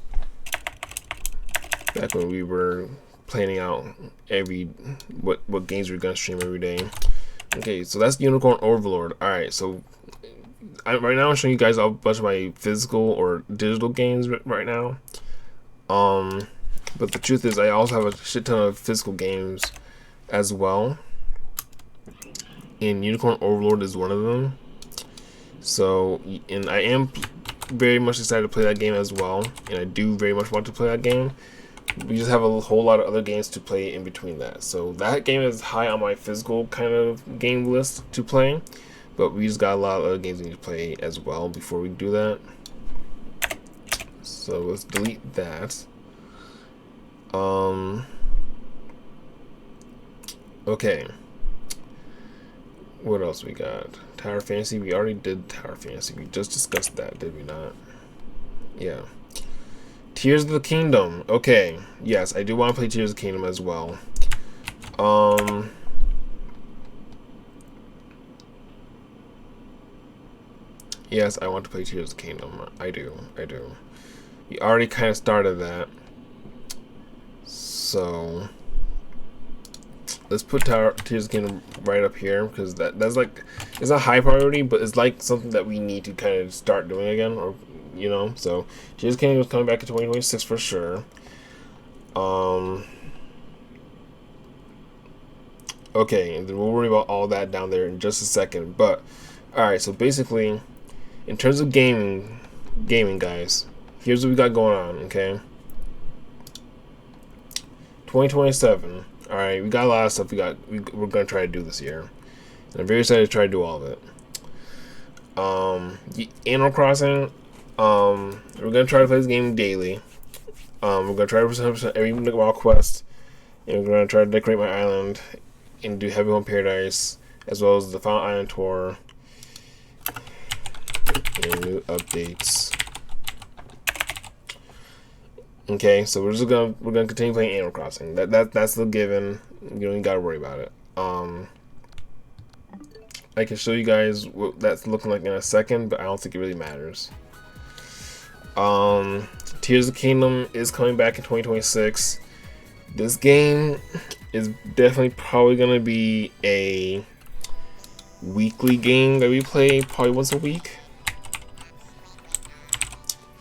back when we were planning out what games we're gonna stream every day. Okay, so that's Unicorn Overlord. Alright, so right now I'm showing you guys a bunch of my physical or digital games right now. But the truth is I also have a shit ton of physical games as well. And Unicorn Overlord is one of them. So, and I am very much excited to play that game as well, and I do very much want to play that game. We just have a whole lot of other games to play in between that. So that game is high on my physical kind of game list to play, but we just got a lot of other games we need to play as well before we do that. So let's delete that. Okay. What else we got? Tower Fantasy. We already did Tower Fantasy. We just discussed that, did we not? Yeah. Tears of the Kingdom. Okay. Yes, I do want to play Tears of the Kingdom as well. Yes, I want to play Tears of the Kingdom. I do. he already kind of started that. So let's put Tears of the Kingdom right up here, because that's like, it's not high priority, but it's like something that we need to kind of start doing again, or you know. So Tears of the Kingdom is coming back in 2026 for sure. Okay, and then we'll worry about all that down there in just a second. But alright, so basically, in terms of gaming guys, here's what we got going on, okay? 2027. Alright, we got a lot of stuff we're gonna try to do this year. And I'm very excited to try to do all of it. Animal Crossing, we're gonna try to play this game daily. We're gonna try to 100% every wild quest, and we're gonna try to decorate my island and do Heavy Home Paradise, as well as the Final Island Tour and new updates. Okay, so we're gonna continue playing Animal Crossing. That's the given. You don't even gotta worry about it. I can show you guys what that's looking like in a second, but I don't think it really matters. Tears of the Kingdom is coming back in 2026. This game is definitely probably gonna be a weekly game that we play, probably once a week.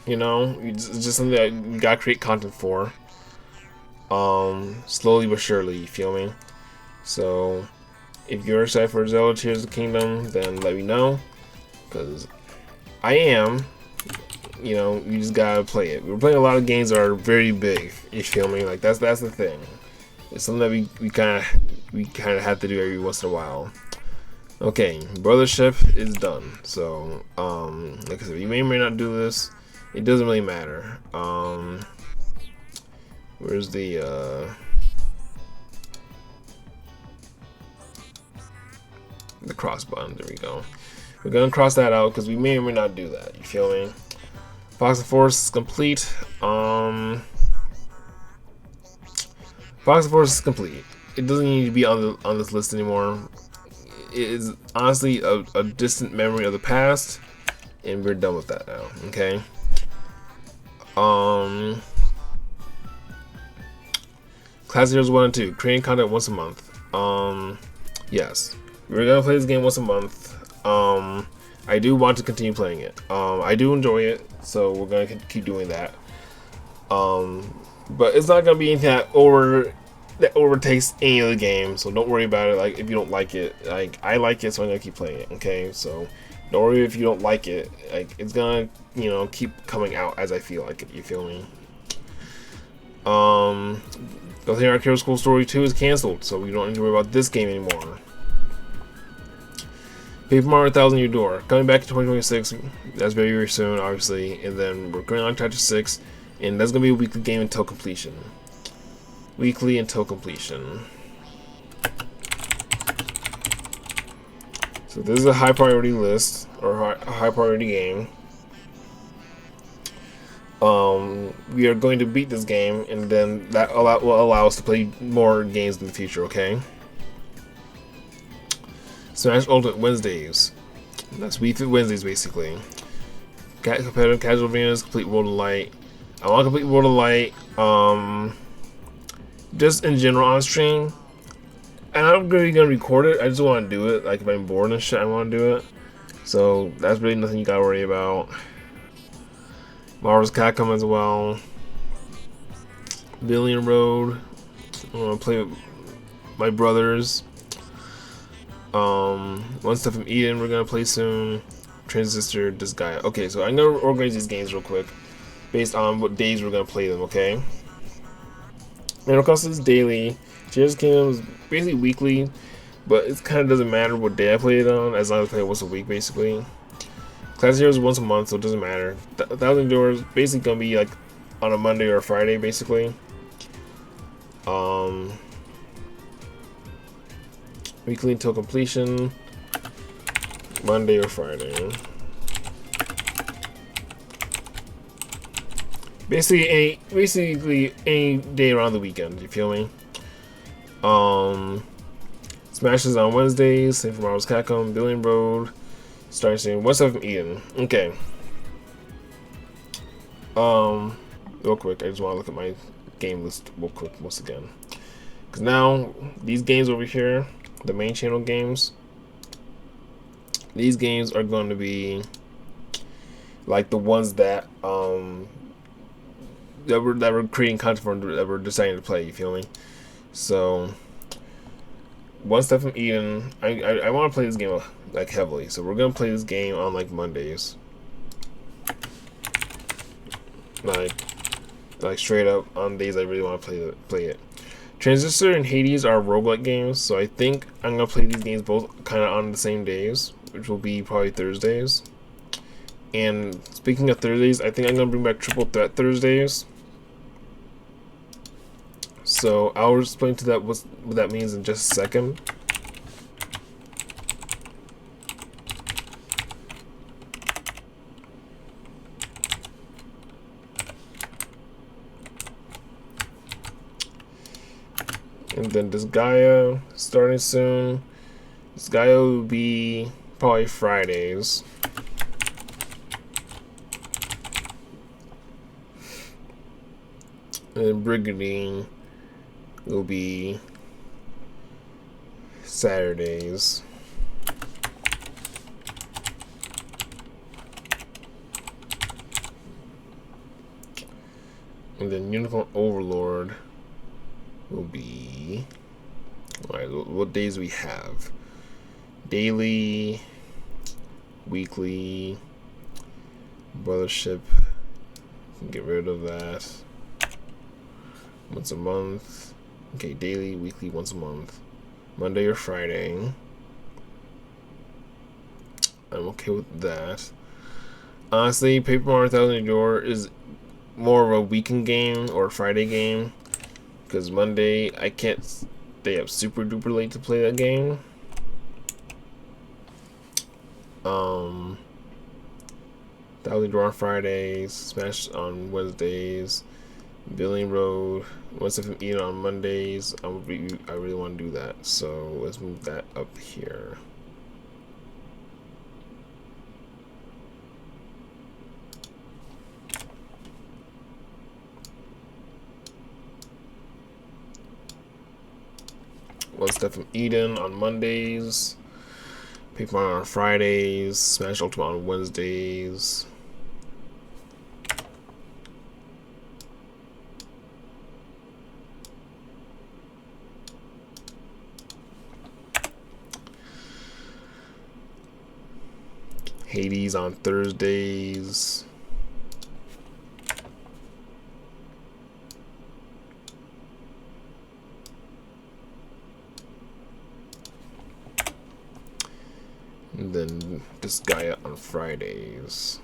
You know, it's just something that we gotta create content for. Slowly but surely, you feel me? So, if you're excited for Zelda Tears of the Kingdom, then let me know, because I am. You know, you just gotta play it. We're playing a lot of games that are very big. You feel me? Like that's the thing. It's something that we kind of have to do every once in a while. Okay, Brothership is done. So, like I said, you may or may not do this. It doesn't really matter. Where's the cross button? There we go. We're gonna cross that out because we may or may not do that. You feel me? Fox and Forest is complete. Fox and Forest is complete. It doesn't need to be on this list anymore. It is honestly a distant memory of the past, and we're done with that now. Okay. Classic Heroes 1 and 2, creating content once a month. Yes, we're gonna play this game once a month. I do want to continue playing it. I do enjoy it, so we're gonna keep doing that. But it's not gonna be anything that overtakes any of the game, so don't worry about it. Like, if you don't like it, like, I like it, so I'm gonna keep playing it. Okay, so don't worry if you don't like it. Like, it's gonna, you know, keep coming out as I feel like it. You feel me? Ghost Recon Hero School Story 2 is canceled, so we don't need to worry about this game anymore. Paper Mario 1000 Year Door coming back in 2026. That's very, very soon, obviously. And then we're going on Chapter 6, and that's gonna be a weekly game until completion. Weekly until completion. So this is a high priority list, or a high priority game. We are going to beat this game, and then that will allow us to play more games in the future. Okay. Smash Ultimate Wednesdays. That's Wii Fit Wednesdays, basically. Competitive casual arenas, complete World of Light. I want to complete World of Light. Just in general on stream. And I'm really gonna record it. I just want to do it. Like, if I'm bored and shit, I want to do it. So that's really nothing you gotta worry about. Marvel's Capcom as well. Billion Road. I want to play with my brothers. One Step from Eden we're gonna play soon. Transistor, Disgaea. Okay, so I'm gonna organize these games real quick based on what days we're gonna play them. Okay. Animal Crossing is daily. Tears of the Kingdom is basically weekly, but it kind of doesn't matter what day I play it on, as long as I play it once a week, basically. Classic Heroes is once a month, so it doesn't matter. 1000 Doors basically gonna be like on a Monday or a Friday, basically. Weekly until completion, Monday or Friday. Basically any day around the weekend. You feel me? Smash is on Wednesdays. Same for Marvel's Capcom. Billion Road. Starting soon. One Step from Eden. Okay. Real quick, I just want to look at my game list real quick once again. Because now, these games over here, the main channel games, these games are going to be like the ones that that were creating content for, that were deciding to play. You feel me? So, One Step from Eden. I want to play this game like heavily, so we're gonna play this game on like Mondays, like straight up on days I really want to play it. Transistor and Hades are roguelike games, so I think I'm gonna play these games both kind of on the same days, which will be probably Thursdays. And speaking of Thursdays, I think I'm gonna bring back Triple Threat Thursdays. So I'll explain to that what that means in just a second. And then Disgaea starting soon. Disgaea will be probably Fridays. And Brigadine will be Saturdays. And then Unicorn Overlord will be, alright, what days we have? Daily, weekly, Brothership, can get rid of that. Once a month. Okay, daily, weekly, once a month. Monday or Friday. I'm okay with that. Honestly, Paper Mario Thousand Year is more of a weekend game or Friday game, because Monday I can't stay up super duper late to play that game. Thousand Year on Fridays, Smash on Wednesdays, Billing Road, One Step from Eden on Mondays. I really want to do that, so let's move that up here. One Step from Eden on Mondays, Paper Mario on Fridays, Smash Ultimate on Wednesdays. Hades on Thursdays. And then Disgaea on Fridays.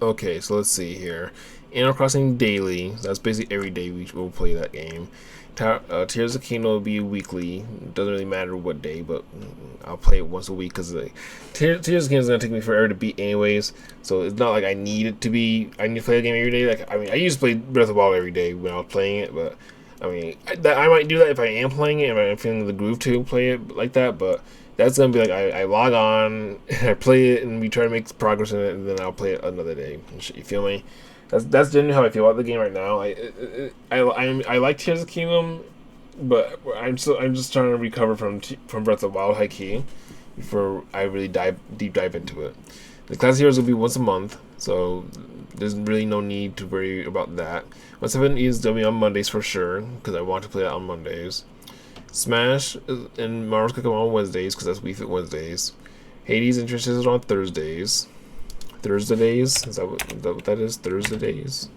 Okay, so let's see here. Animal Crossing Daily. So that's basically every day we will play that game. Tears of the Kingdom will be weekly. Doesn't really matter what day, but I'll play it once a week because Tears of the Kingdom is gonna take me forever to beat anyways. So it's not like I need it to be. I need to play the game every day. Like, I mean, I used to play Breath of the Wild every day when I was playing it, but I mean, I might do that if I am playing it and I'm feeling the groove to play it like that. But that's gonna be like I log on, I play it, and we try to make progress in it, and then I'll play it another day. You feel me? That's generally how I feel about the game right now. I like Tears of the Kingdom, but I'm just trying to recover from Breath of the Wild high key before I really deep dive into it. The Classic Heroes will be once a month, so there's really no need to worry about that. 1/7 is gonna be on Mondays for sure because I want to play that on Mondays. Smash and Marvel's gonna come on Wednesdays because that's Wii Fit Wednesdays. Hades and Trish is on Thursdays. Thursdays? Is that what that is? Thursdays.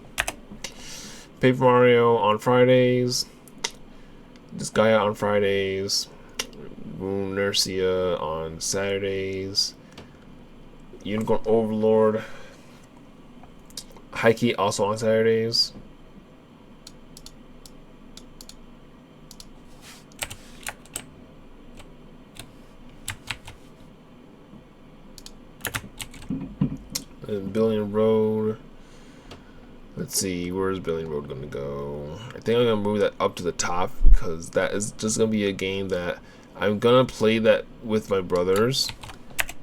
Paper Mario on Fridays. Disgaea on Fridays. Nercia on Saturdays. Unicorn Overlord. Hikey also on Saturdays. And Billion Road. Let's see, where's Billion Road gonna go? I think I'm gonna move that up to the top because that is just gonna be a game that I'm gonna play that with my brothers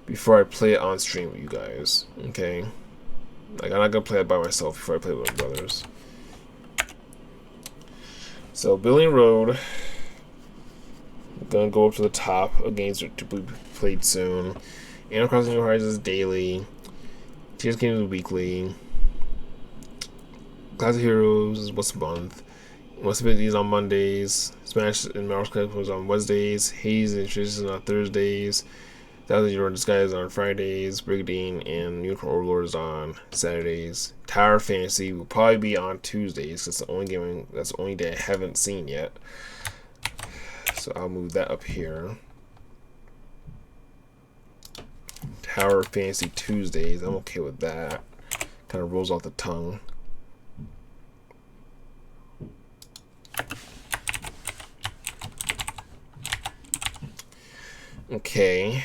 before I play it on stream with you guys. Okay, like I'm not gonna play it by myself before I play it with my brothers. So Billion Road, I'm gonna go up to the top. Games to be played soon. Animal Crossing New Horizons daily. Tears Games weekly. Classic Heroes is once a month. Once a bit these on Mondays. Smash and Marvel's Club was on Wednesdays. Haze and Traditions on Thursdays. Thousand Year Disguise on Fridays. Brigadine and Unicorn Overlord is on Saturdays. Tower Fantasy will probably be on Tuesdays. That's the only game. That's the only day I haven't seen yet. So I'll move that up here. Tower Fantasy Tuesdays. I'm okay with that. Kind of rolls off the tongue. Okay.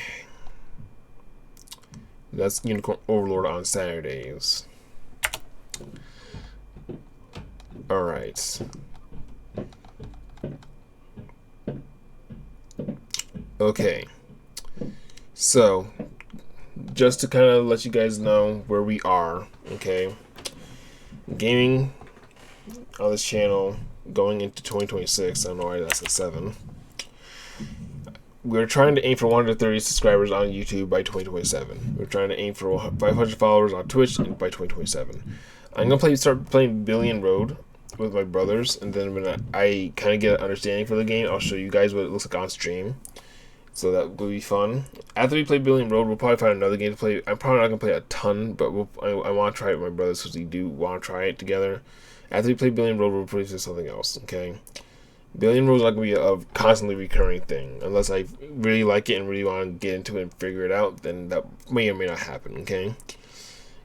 That's Unicorn Overlord on Saturdays. Alright. Okay. So, just to kind of let you guys know where we are, okay? Gaming on this channel going into 2026. I don't know why that's a 7. We're trying to aim for 130 subscribers on YouTube by 2027. We're trying to aim for 500 followers on Twitch by 2027. I'm gonna start playing Billion Road with my brothers, and then when I kind of get an understanding for the game, I'll show you guys what it looks like on stream. So that will be fun. After we play Billion Road, we'll probably find another game to play. I'm probably not gonna play a ton, but I want to try it with my brothers because we do want to try it together. After we play Billion Road, we'll play something else. Okay. Billion Road is not going to be a constantly recurring thing. Unless I really like it and really want to get into it and figure it out, then that may or may not happen, okay?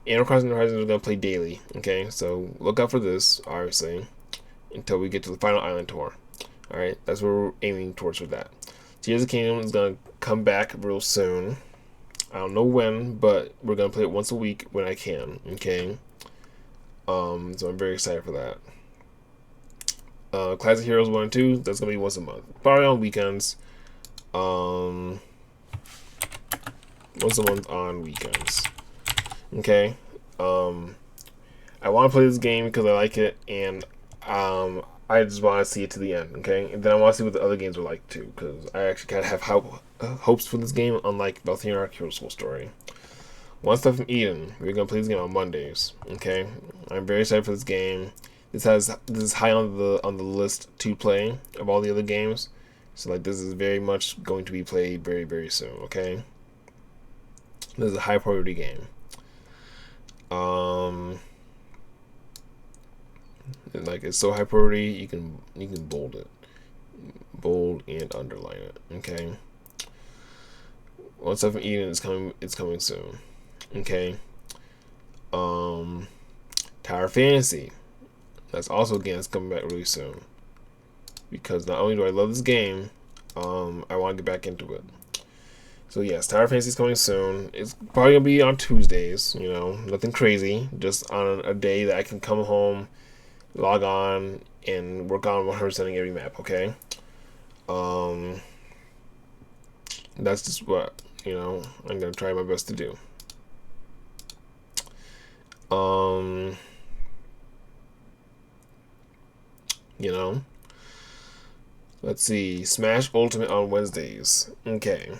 Animal Crossing New Horizons is going to play daily, okay? So look out for this, obviously, until we get to the final island tour. Alright, that's what we're aiming towards with that. Tears of the Kingdom is going to come back real soon. I don't know when, but we're going to play it once a week when I can, okay? So I'm very excited for that. Classic Heroes 1 and 2, that's going to be once a month. Probably on weekends. Once a month on weekends. Okay? I want to play this game because I like it, and I just want to see it to the end, okay? And then I want to see what the other games are like, too, because I actually kind of have hopes for this game, unlike Valthena Arc Hero School Story. One Step from Eden, we're going to play this game on Mondays, okay? I'm very excited for this game. This is high on the list to play of all the other games. So like this is very much going to be played very, very soon, okay? This is a high priority game. And like it's so high priority you can bold it. Bold and underline it, okay? One Step from Eden is coming soon. Okay. Tower Fantasy. That's also a game that's coming back really soon. Because not only do I love this game, I want to get back into it. So yes, Tower Fantasy is coming soon. It's probably going to be on Tuesdays, you know, nothing crazy. Just on a day that I can come home, log on, and work on 100%ing every map, okay? That's just what, you know, I'm going to try my best to do. You know, let's see. Smash Ultimate on Wednesdays. Okay.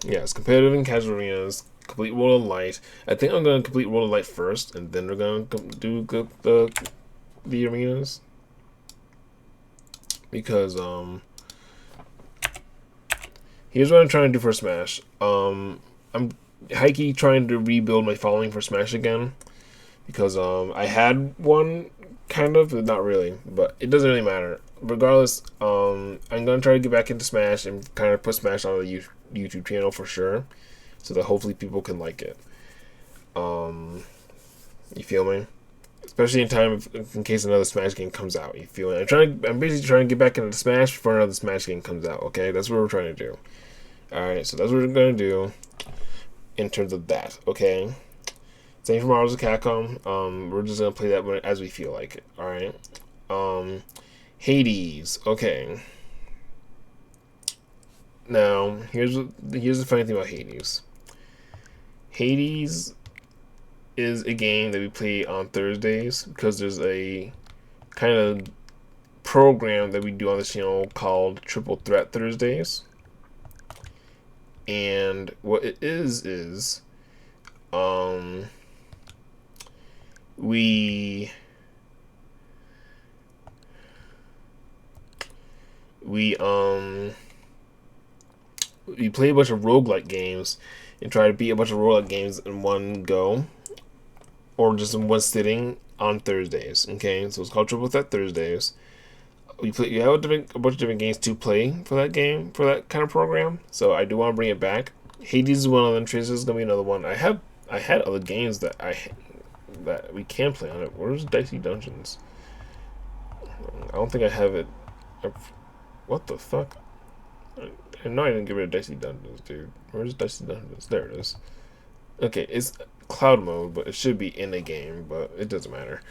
Yes, competitive and casual arenas. Complete World of Light. I think I'm gonna complete World of Light first, and then we're gonna do the arenas. Because here's what I'm trying to do for Smash. I'm high-key trying to rebuild my following for Smash again. Because I had one. Kind of, but not really. But it doesn't really matter. Regardless, I'm going to try to get back into Smash and kind of put Smash on the YouTube channel for sure. So that hopefully people can like it. You feel me? especially in time in case another Smash game comes out. You feel me? I'm basically trying to get back into Smash before another Smash game comes out. Okay, that's what we're trying to do. All right, so that's what we're gonna do in terms of that. Okay. Same for Marvel's Capcom. We're just gonna play that as we feel like it. All right. Hades. Okay. Now here's the funny thing about Hades. Hades is a game that we play on Thursdays because there's a kind of program that we do on this channel called Triple Threat Thursdays. And what it is we play a bunch of roguelike games and try to beat a bunch of roguelike games in one go or just in one sitting on Thursdays. Okay, so it's called Triple Threat Thursdays. You have a bunch of different games to play for that game, for that kind of program. So I do want to bring it back. Hades is one of them. Tracer is gonna be another one. I had other games that we can play on it. Where's Dicey Dungeons? I don't think I have it. What the fuck? I know I didn't get rid of Dicey Dungeons, dude. Where's Dicey Dungeons? There it is. Okay, it's cloud mode, but it should be in a game, but it doesn't matter.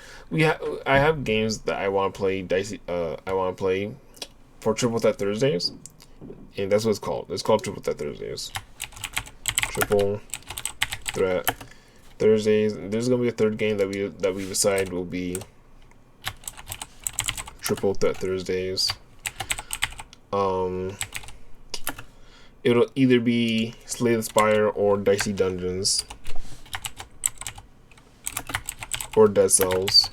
I have games that I want to play I want to play for Triple Threat Thursdays, and that's what it's called. It's called Triple Threat Thursdays. Triple Threat Thursdays. There's gonna be a third game that we decide will be Triple Threat Thursdays. It'll either be Slay the Spire or Dicey Dungeons or Dead Cells.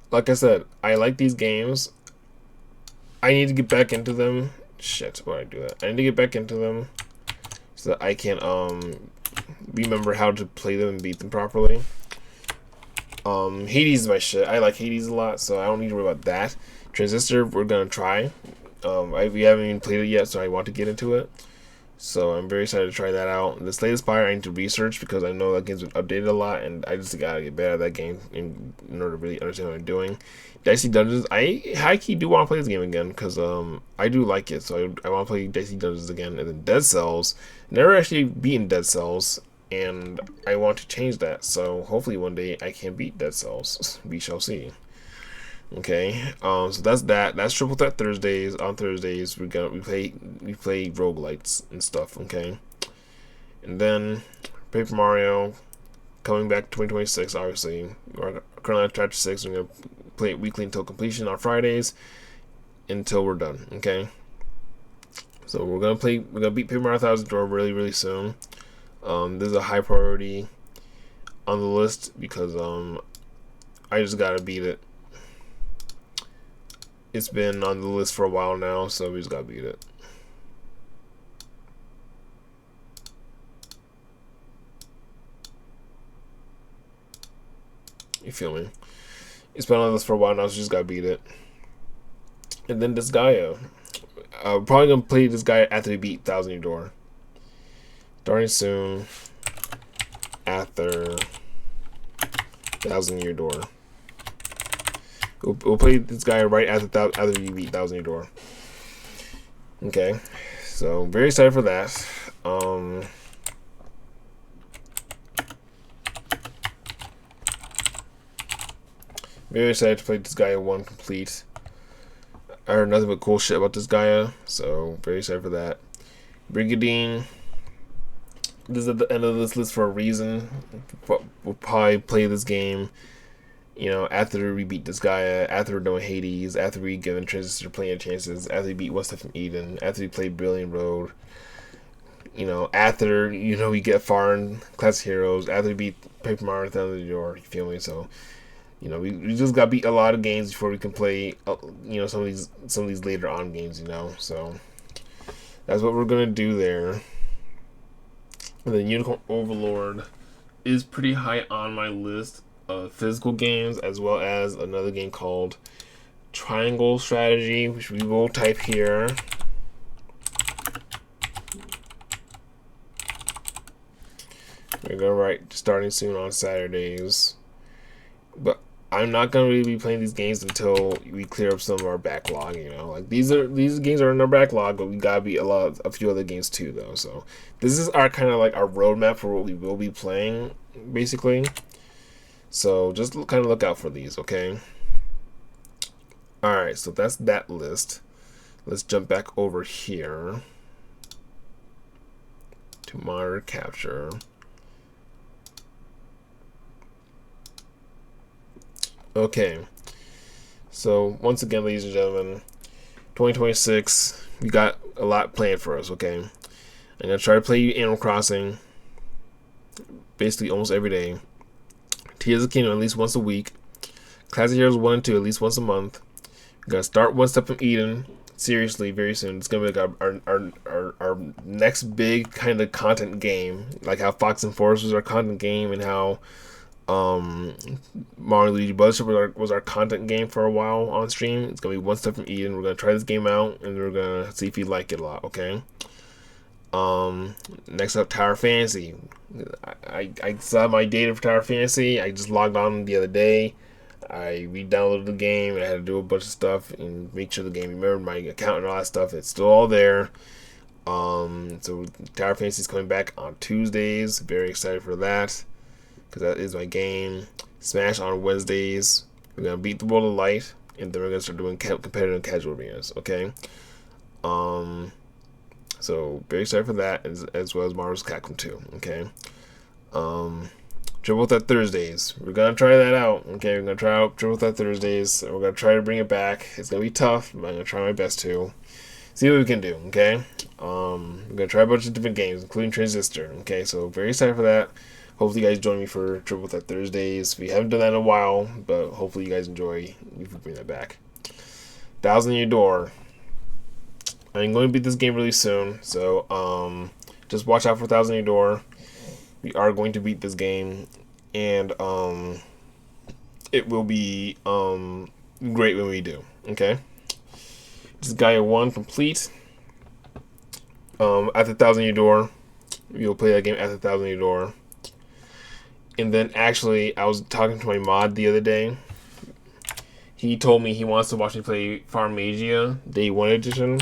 Like I said, I like these games. I need to get back into them. Shit, why did I do that? I need to get back into them so that I can remember how to play them and beat them properly. Hades is my shit. I like Hades a lot, so I don't need to worry about that. Transistor, we're gonna try. We haven't even played it yet, so I want to get into it. So I'm very excited to try that out. The Slay the Spire I need to research because I know that game's been updated a lot, and I just gotta get better at that game in order to really understand what I'm doing. Dicey Dungeons, I high-key do want to play this game again because I do like it, so I want to play Dicey Dungeons again. And then Dead Cells, never actually beaten Dead Cells, and I want to change that. So hopefully one day I can beat Dead Cells. We shall see. Okay, so that's that. That's Triple Threat Thursdays. On Thursdays, we play roguelites and stuff. Okay, and then Paper Mario coming back 2026. Obviously, we're currently on Chapter 6. We're gonna play it weekly until completion on Fridays until we're done. Okay, so we're gonna beat Paper Mario Thousand Door really soon. This is a high priority on the list because I just gotta beat it. It's been on the list for a while now, so we just gotta beat it. You feel me? It's been on the list for a while now, so we just gotta beat it. And then Disgaea. We're probably gonna play this guy after we beat Thousand Year Door. Starting soon after Thousand Year Door. We'll play this guy right after you beat Thousand Year Door. Okay, so very excited for that. Very excited to play Disgaea 1 complete. I heard nothing but cool shit about Disgaea, so very excited for that. Brigadine. This is at the end of this list for a reason. We'll probably play this game, you know, after we beat Disgaea, after we're done with Hades, after we give Transistor plenty of chances, after we beat One Step from Eden, after we play Brilliant Road, you know, after, you know, we get far in Classic Heroes, after we beat Paper Mario Thousand Year Door, you feel me? So, you know, we just got to beat a lot of games before we can play, you know, some of these later on games, you know. So that's what we're gonna do there. And then Unicorn Overlord is pretty high on my list of physical games, as well as another game called Triangle Strategy, which we will type here. We're gonna write starting soon on Saturdays, but I'm not gonna really be playing these games until we clear up some of our backlog. You know, like these games are in our backlog, but we gotta be a few other games too, though. So this is our kind of like our roadmap for what we will be playing, basically. So just kind of look out for these, okay? All right, so that's that list. Let's jump back over here to monitor capture. Okay, so once again, ladies and gentlemen, 2026, we got a lot planned for us, okay? I'm going to try to play Animal Crossing basically almost every day. Tears of the Kingdom at least once a week. Classic Heroes 1 and 2 at least once a month. We're going to start One Step from Eden seriously very soon. It's going to be like our next big kind of content game, like how Fox and Forest was our content game, and how Mario Luigi Buttership was our content game for a while on stream. It's gonna be One Step from Eden. We're gonna try this game out, and we're gonna see if you like it a lot. Okay. Next up, Tower Fantasy. I saw my data for Tower Fantasy. I just logged on the other day. I re-downloaded the game, and I had to do a bunch of stuff and make sure the game remembered my account and all that stuff. It's still all there. So Tower Fantasy is coming back on Tuesdays. Very excited for that, because that is my game. Smash on Wednesdays. We're gonna beat the World of Light, and then we're gonna start doing competitive and casual arenas. Okay. So very excited for that, as well as Marvel's Capcom 2. Okay. Triple Threat Thursdays. We're gonna try that out. Okay, we're gonna try out Triple Threat Thursdays. We're gonna try to bring it back. It's gonna be tough, but I'm gonna try my best to see what we can do. Okay. We're gonna try a bunch of different games, including Transistor. Okay, so very excited for that. Hopefully you guys join me for Triple Threat Thursdays. We haven't done that in a while, but hopefully you guys enjoy if we bring that back. Thousand Year Door. I'm going to beat this game really soon, so just watch out for Thousand Year Door. We are going to beat this game, and it will be great when we do. Okay. This is Gaia 1 complete. At the Thousand Year Door. You'll play that game at the Thousand Year Door. And then actually, I was talking to my mod the other day. He told me he wants to watch me play Farmagia Day 1 Edition.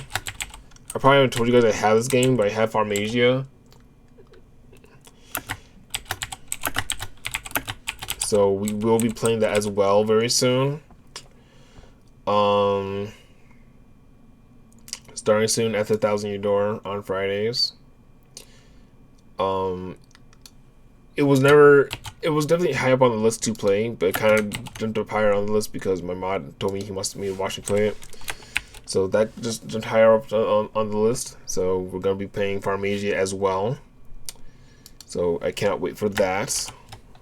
I probably haven't told you guys I have this game, but I have Farmagia. So we will be playing that as well very soon. Starting soon at the Thousand Year Door on Fridays. It was definitely high up on the list to play, but it kind of jumped up higher on the list because my mod told me he wants me to watch me play it. So that just jumped higher up on the list. So we're going to be playing Farmagia as well. So I can't wait for that,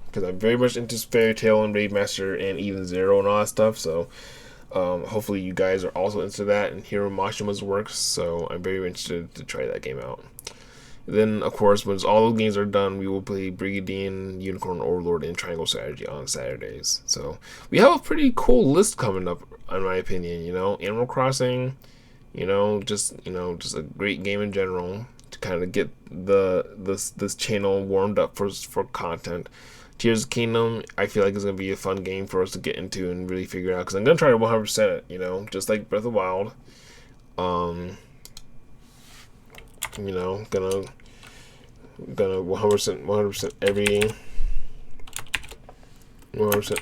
because I'm very much into Fairy Tail and Raid Master and Even Zero and all that stuff. So hopefully you guys are also into that and Hiro Mashima's works. So I'm very interested to try that game out. Then, of course, once all those games are done, we will play Brigadier, Unicorn Overlord, and Triangle Strategy on Saturdays. So we have a pretty cool list coming up, in my opinion. You know, Animal Crossing, just a great game in general to kind of get this channel warmed up for content. Tears of the Kingdom, I feel like it's gonna be a fun game for us to get into and really figure out, because I'm gonna try to 100% it. Just like Breath of the Wild. Gonna 100%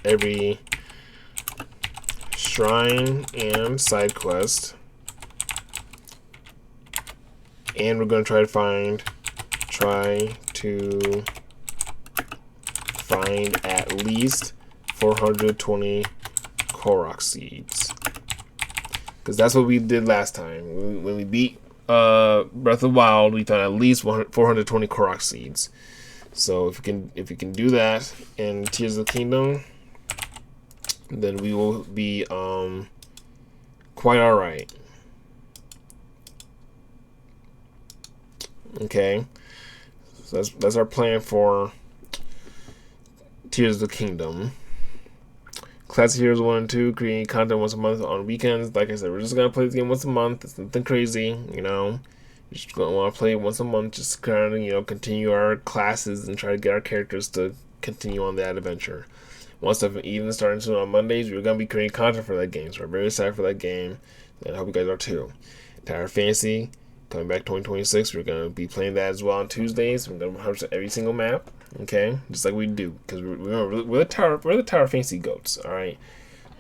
every shrine and side quest, and we're gonna try to find at least 420 Korok seeds, because that's what we did last time when we beat Breath of the Wild. We found at least 420 Korok seeds. So if you can do that in Tears of the Kingdom, then we will be quite alright. Okay, so that's our plan for Tears of the Kingdom. Classic Heroes 1 and 2, creating content once a month on weekends. Like I said, we're just gonna play this game once a month. It's nothing crazy, you know. We're just gonna want to play it once a month, just kind of, you know, continue our classes and try to get our characters to continue on that adventure. Once I've even starting soon on Mondays, we're gonna be creating content for that game. So we're very excited for that game, and I hope you guys are too. Tower Fantasy coming back 2026. We're gonna be playing that as well on Tuesdays. We're gonna host every single map. Okay, just like we do, because we're the Tower Fantasy goats. All right,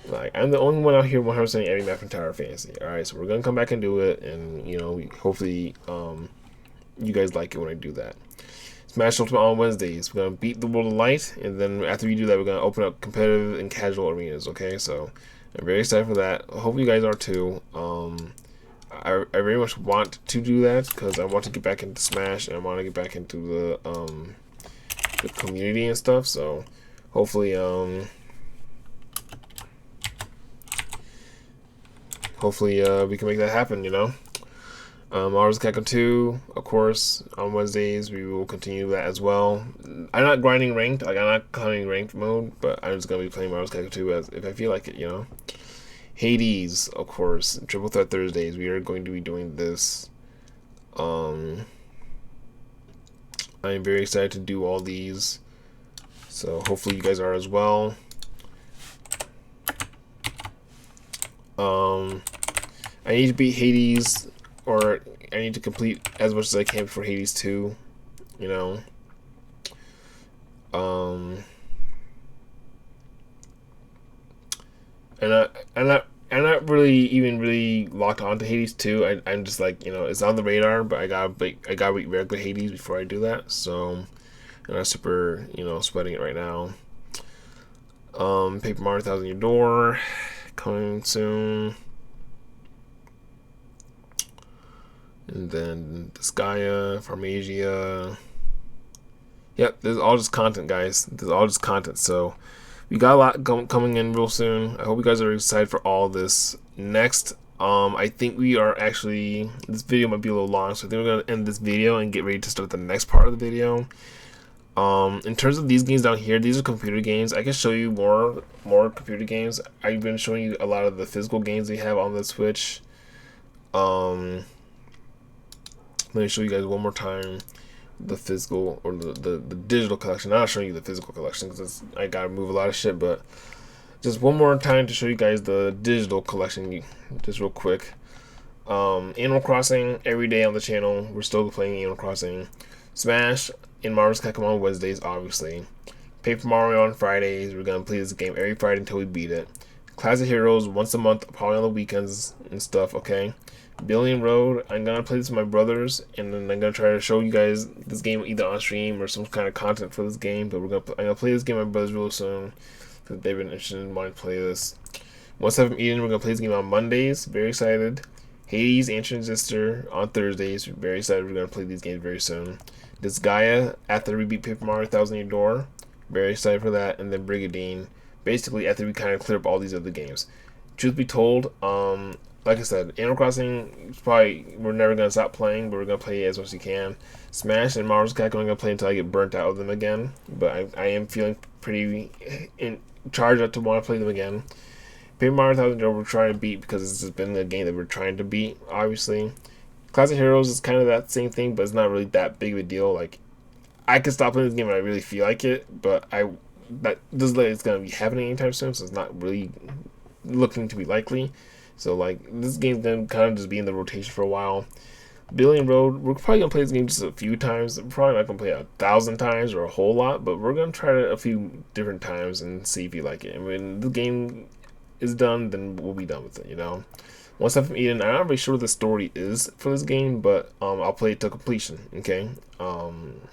like I'm the only one out here 100% every map in Tower Fantasy. All right, so we're gonna come back and do it, and you know, hopefully, you guys like it when I do that. Smash Ultimate on Wednesdays. We're gonna beat the World of Light, and then after we do that, we're gonna open up competitive and casual arenas. Okay, so I'm very excited for that. I hope you guys are too. I very much want to do that because I want to get back into Smash, and I want to get back into the community and stuff. So hopefully we can make that happen, you know. Marvel's Capcom 2, of course, on Wednesdays. We will continue that as well. I'm not grinding ranked, like I'm not climbing ranked mode, but I'm just gonna be playing Marvel's Capcom 2 as if I feel like it, you know. Hades, of course, Triple Threat Thursdays. We are going to be doing this. I am very excited to do all these, so hopefully you guys are as well. I need to beat Hades, or I need to complete as much as I can before Hades 2, you know. I'm not really even really locked onto Hades 2. I'm just like, you know, it's on the radar, but I gotta beat regular Hades before I do that. So I'm not super, you know, sweating it right now. Paper Mario 1000 Year Door coming soon. And then Disgaea, Pharmasia. Yep, this is all just content, guys. This is all just content. So we got a lot coming in real soon. I hope you guys are excited for all this. Next, I think we are actually, this video might be a little long, so I think we're gonna end this video and get ready to start the next part of the video. In terms of these games down here, these are computer games. I can show you more computer games. I've been showing you a lot of the physical games they have on the Switch. Let me show you guys one more time the physical or the digital collection. I'm not showing you the physical collection because I gotta move a lot of shit, but just one more time to show you guys the digital collection, just real quick. Animal Crossing every day on the channel. We're still playing Animal Crossing. Smash and Marvel's Capcom on Wednesdays, obviously. Paper Mario on Fridays. We're gonna play this game every Friday until we beat it. Classic Heroes once a month, probably on the weekends and stuff. Okay. Billion Road, I'm gonna play this with my brothers, and then I'm gonna try to show you guys this game either on stream or some kind of content for this game. But I'm gonna play this game with my brothers real soon because they've been interested in wanting to play this. Once I've eaten, we're gonna play this game on Mondays. Very excited. Hades, Ancient Sister on Thursdays. Very excited. We're gonna play these games very soon. Disgaea after we beat Paper Mario 1000 Year Door. Very excited for that. And then Brigadine. Basically, after we kind of clear up all these other games. Truth be told, like I said, Animal Crossing, we're never going to stop playing, but we're going to play as much as we can. Smash and Marvel's Capcom, I'm going to play until I get burnt out of them again. But I am feeling pretty charged to want to play them again. Paper Mario 1000 Year Door we're trying to beat because this has been a game that we're trying to beat, obviously. Classic Heroes is kind of that same thing, but it's not really that big of a deal. Like, I could stop playing this game when I really feel like it, but that doesn't look like it's going to be happening anytime soon, so it's not really looking to be likely. So like this game's gonna kind of just be in the rotation for a while. Billion Road, we're probably gonna play this game just a few times. We're probably not gonna play it 1,000 times or a whole lot, but we're gonna try it a few different times and see if you like it. And when the game is done, then we'll be done with it, you know. Once I've eaten, I'm not really sure what the story is for this game, but I'll play it to completion. Okay.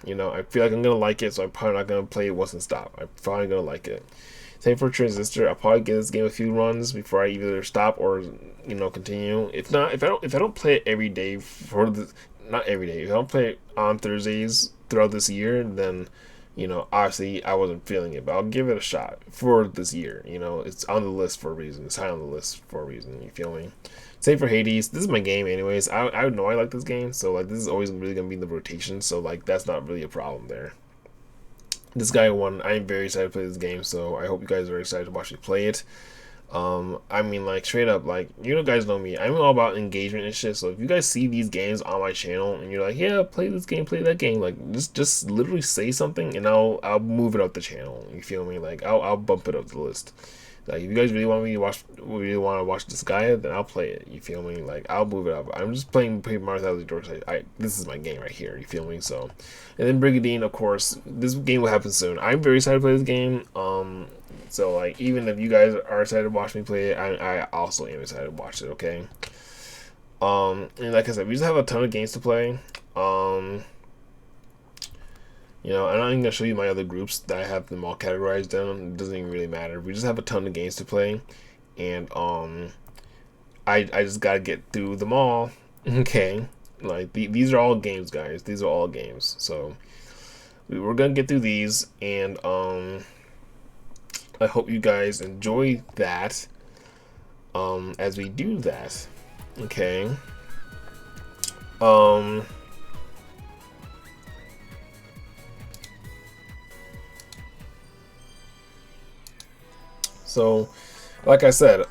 You know, I feel like I'm gonna like it, so I'm probably not gonna play it once and stop. I'm probably gonna like it. Same for Transistor. I'll probably give this game a few runs before I either stop or, you know, continue. If not, if I don't play it every day not every day. If I don't play it on Thursdays throughout this year, then, you know, obviously I wasn't feeling it. But I'll give it a shot for this year. You know, it's on the list for a reason. It's high on the list for a reason. You feel me? Same for Hades. This is my game, anyways. I know I like this game, so like this is always really gonna be in the rotation. So like that's not really a problem there. This guy won. I'm very excited to play this game, so I hope you guys are excited to watch me play it. I mean, like, straight up, like, you guys know me. I'm all about engagement and shit. So if you guys see these games on my channel and you're like, yeah, play this game, play that game, like, just literally say something and I'll move it up the channel. You feel me? Like, I'll bump it up the list. Like, if you guys really want me to watch this guy, then I'll play it. You feel me? Like, I'll move it up. I'm just playing Paper Mario Thousand Doors. This is my game right here. You feel me? So, and then Brigadine, of course. This game will happen soon. I'm very excited to play this game. So, like, even if you guys are excited to watch me play it, I also am excited to watch it. Okay. And like I said, we just have a ton of games to play. You know, I'm not even gonna show you my other groups that I have them all categorized down. It doesn't even really matter. We just have a ton of games to play, and I just gotta get through them all. Okay, like these are all games, guys. These are all games. So we're gonna get through these, and I hope you guys enjoy that. As we do that, okay. So, like I said,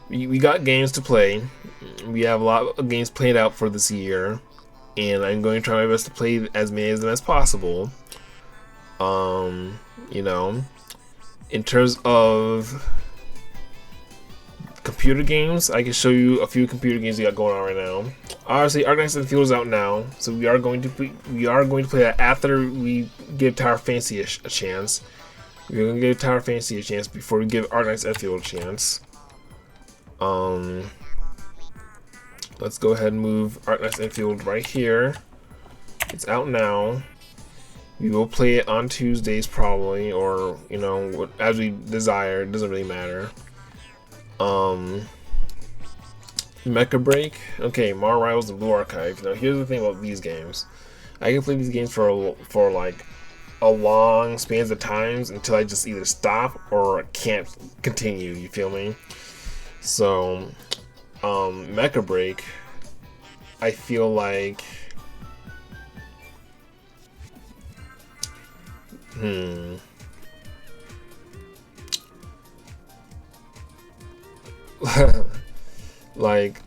we got games to play. We have a lot of games planned out for this year, and I'm going to try my best to play as many of them as possible. You know, in terms of computer games, I can show you a few computer games we got going on right now. Obviously, Arknights Enfield is out now, so we are going to play that after we give Tower Fantasy a chance. We're gonna give Tower Fantasy a chance before we give Arknights Enfield a chance. Let's go ahead and move Arknights Enfield right here. It's out now. We will play it on Tuesdays probably, or you know, as we desire. It doesn't really matter. Mecha Break. Okay, Mario Rivals and Blue Archive. Now here's the thing about these games. I can play these games for like a long spans of times until I just either stop or can't continue. You feel me? So, Mecha Break, I feel like, like,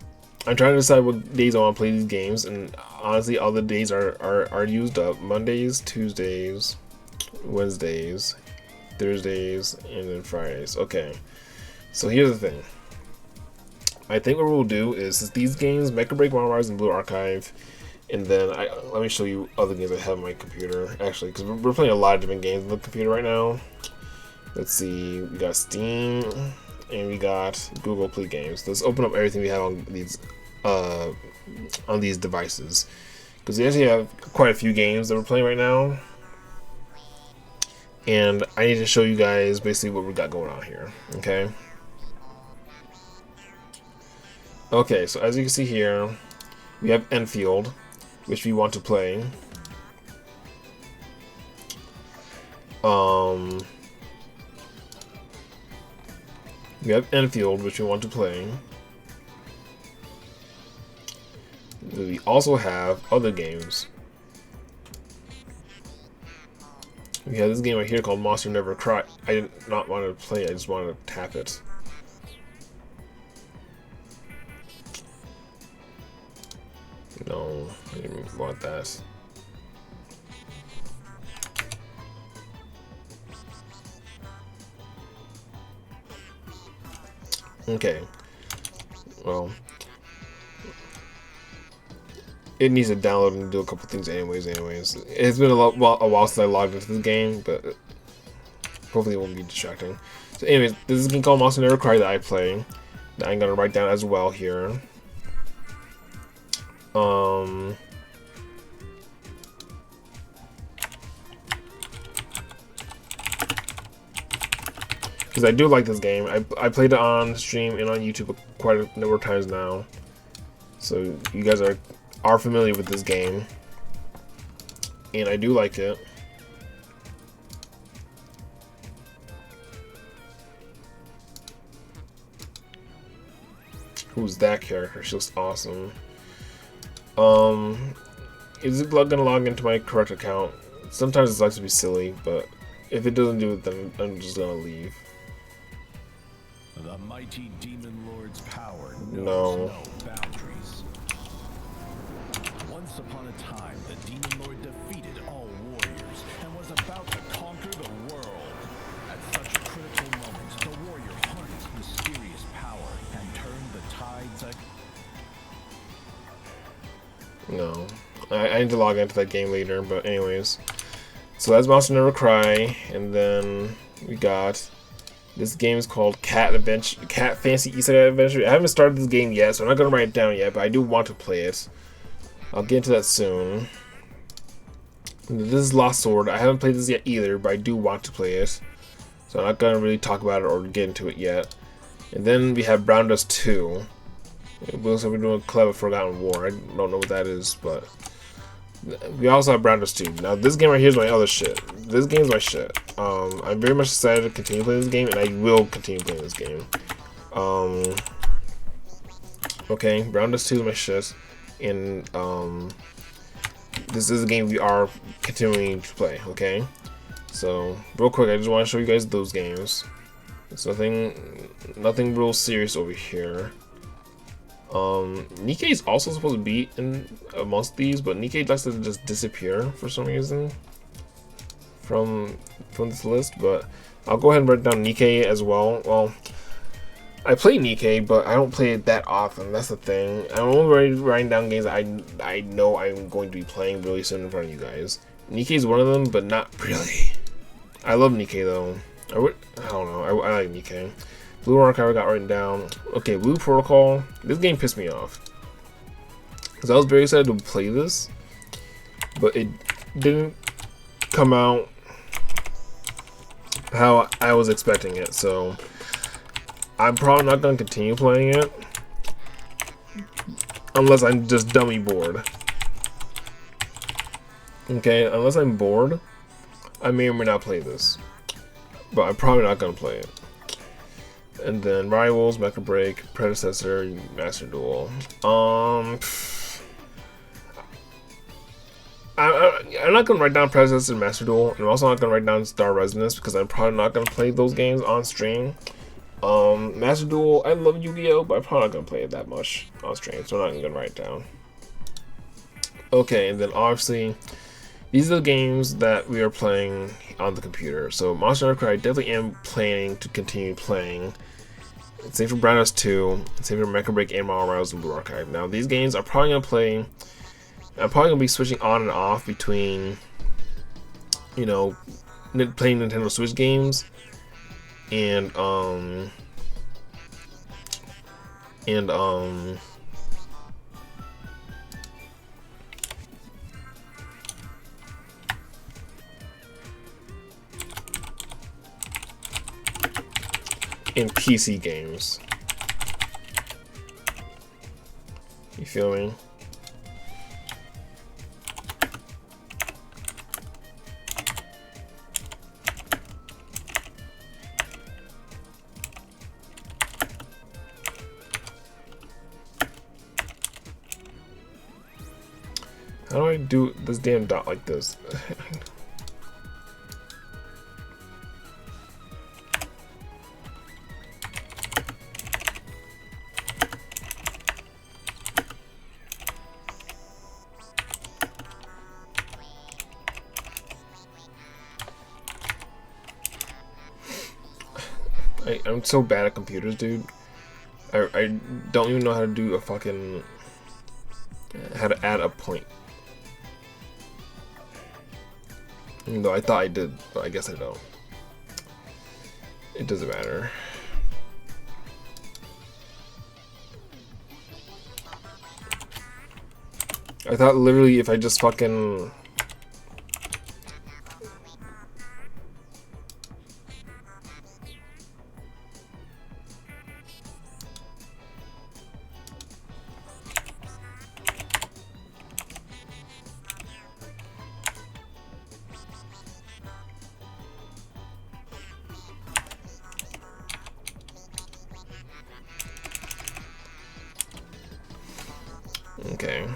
I'm trying to decide what days I want to play these games, and honestly, all the days are used up. Mondays, Tuesdays, Wednesdays, Thursdays, and then Fridays. Okay, so here's the thing. I think what we'll do is these games, Mecha Break, Mario Rise, and Blue Archive, and then let me show you other games I have on my computer, actually, because we're playing a lot of different games on the computer right now. Let's see, we got Steam, and we got Google Play Games. Let's open up everything we have on these devices, because we actually have quite a few games that we're playing right now, and I need to show you guys basically what we got going on here. Okay, so as you can see here, we have Enfield, which we want to play. We have Enfield, which we want to play. We also have other games. We have this game right here called Monster Never Cry. I did not want to play it, I just wanted to tap it. No, I didn't want that. Okay. Well, it needs to download and do a couple things anyways. It's been a while since I logged into this game, but hopefully it won't be distracting. So anyways, this is a game called Monster Never Cry that I play, that I'm gonna write down as well here. Because I do like this game. I played it on stream and on YouTube quite a number of times now, so you guys are familiar with this game, and I do like it. Who's that character? She looks awesome. Is it gonna log into my correct account sometimes it likes to be silly, but if it doesn't do it, then I'm just gonna leave. The mighty demon lord's power knows No. no boundaries. Once upon a time, the demon lord defeated all warriors and was about to conquer the world. At such a critical moment, the warrior harnessed mysterious power and turned the tides. No. I need to log into that game later, but anyways. So that's Monster Never Cry, and then we got this game is called Cat Fantasy Isekai Adventure. I haven't started this game yet, so I'm not gonna write it down yet, but I do want to play it. I'll get into that soon. This is Lost Sword. I haven't played this yet either, but I do want to play it. So I'm not gonna really talk about it or get into it yet. And then we have Brown Dust 2. It looks like we're doing Club of Forgotten War. I don't know what that is, but we also have Brown Dust 2. Now this game right here is my other shit. This game is my shit. I'm very much excited to continue playing this game, and I will continue playing this game. Okay, Brown Dust 2 is my shit, and this is a game we are continuing to play. Okay, so real quick, I just want to show you guys those games. It's nothing real serious over here. Nikkei is also supposed to be in amongst these, but Nikkei likes to just disappear for some reason from this list. But I'll go ahead and write down Nikkei as well. Well, I play Nikkei, but I don't play it that often. That's the thing. I'm only writing down games that I know I'm going to be playing really soon in front of you guys. Nikkei is one of them, but not really. I love Nikkei though. I don't know. I like Nikkei. Blue Archive got written down. Okay, Blue Protocol. This game pissed me off because I was very excited to play this, but it didn't come out how I was expecting it. So I'm probably not going to continue playing it unless I'm just dummy bored. Okay, unless I'm bored, I may or may not play this, but I'm probably not going to play it. And then Rivals, Mecha Break, Predecessor, Master Duel. I'm not gonna write down Predecessor and Master Duel, and I'm also not gonna write down Star Resonance because I'm probably not gonna play those games on stream. Master Duel, I love Yu-Gi-Oh, but I'm probably not gonna play it that much on stream, so I'm not even gonna write it down. Okay, and then obviously these are the games that we are playing on the computer. So Monster Hunter Cry, I definitely am planning to continue playing. Same for Brown Dust 2, same for Mecha Break and Marvel Rivals and Blue Archive. Now these games are probably gonna play. I'm probably gonna be switching on and off between, you know, playing Nintendo Switch games and in PC games. You feel me? How do I do this damn dot like this? I'm so bad at computers, dude. I don't even know how to do a fucking... how to add a point. Even though I thought I did, but I guess I don't. It doesn't matter. I thought literally if I just fucking... Okay.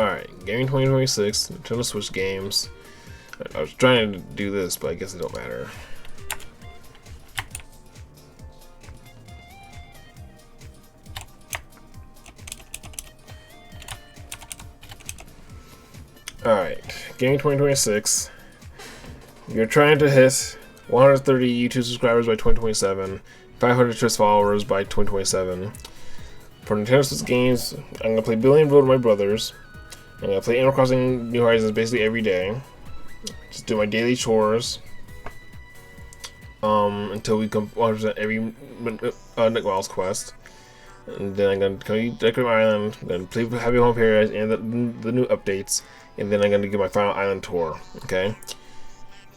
Alright, Gaming 2026, Nintendo Switch games. I was trying to do this, but I guess it don't matter. Alright, Gaming 2026. You're trying to hit 130 YouTube subscribers by 2027, 500 Twitch followers by 2027. For Nintendo Switch games, I'm gonna play Billion Road with my brothers. I'm gonna play Animal Crossing New Horizons basically every day. Just do my daily chores. Until we come 100% every Nick Wild's quest. And then I'm gonna decorate my island, I'm gonna play Happy Home Paradise and the new updates. And then I'm gonna get my final island tour. Okay?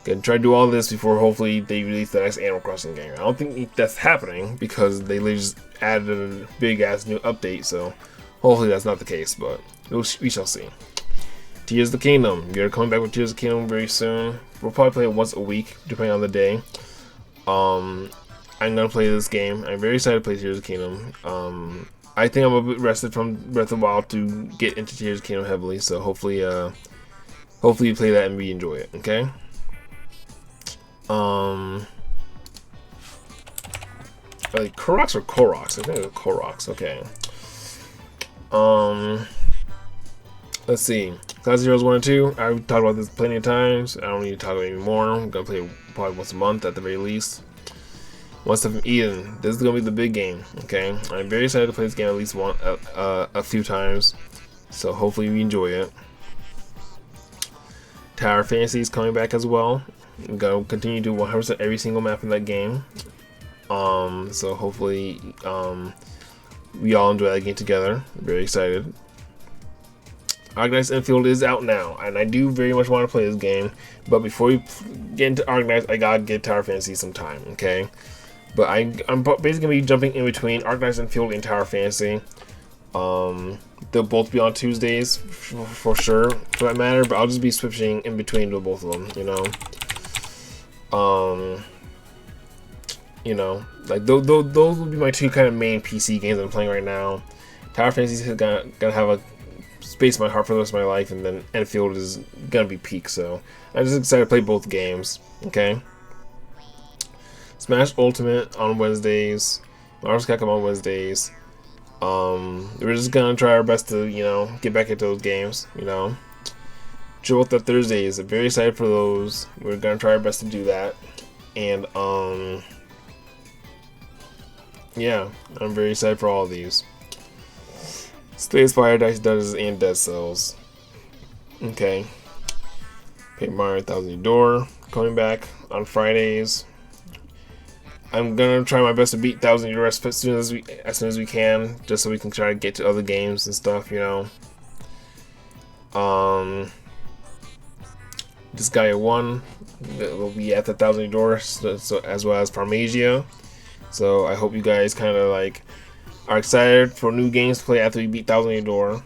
Gonna try to do all this before hopefully they release the next Animal Crossing game. I don't think that's happening because they just added a big ass new update, so hopefully that's not the case, but we shall see. Tears of the Kingdom. You're coming back with Tears of the Kingdom very soon. We'll probably play it once a week, depending on the day. I'm gonna play this game. I'm very excited to play Tears of the Kingdom. I think I'm a bit rested from Breath of the Wild to get into Tears of the Kingdom heavily, so hopefully you play that and we enjoy it, okay? Like Koroks or Koroks? I think it's Koroks, okay. Let's see. Class Heroes 1 and 2. I've talked about this plenty of times. I don't need to talk about it anymore. I'm gonna play it probably once a month at the very least. One Step from Eden. This is gonna be the big game. Okay, I'm very excited to play this game at least a few times. So hopefully we enjoy it. Tower Fantasy is coming back as well. I'm gonna continue to do 100% every single map in that game. So hopefully we all enjoy that game together. I'm very excited. Arknights Infield is out now, and I do very much want to play this game. But before we get into Arknights, I gotta get Tower Fantasy some time, okay? But I'm basically gonna be jumping in between Arknights Infield and Tower Fantasy. They'll both be on Tuesdays for sure, for that matter. But I'll just be switching in between to both of them, you know. Like those will be my two kind of main PC games I'm playing right now. Tower Fantasy is gonna have a space in my heart for the rest of my life, and then Enfield is gonna be peak. So I'm just excited to play both games. Okay. Smash Ultimate on Wednesdays. Marvel's Capcom on Wednesdays. We're just gonna try our best to get back into those games. Triple Threat Thursdays. I'm very excited for those. We're gonna try our best to do that, and yeah, I'm very excited for all of these. Slay Spire, Dice Dungeons, and Dead Cells. Okay. Paper Mario Thousand Year Door coming back on Fridays. I'm gonna try my best to beat Thousand Year Door as soon as we can, just so we can try to get to other games and stuff. Disgaea 1 will be at the Thousand Year Door, so as well as Farmagia. So I hope you guys kind of are excited for new games to play after we beat Thousand Year Door.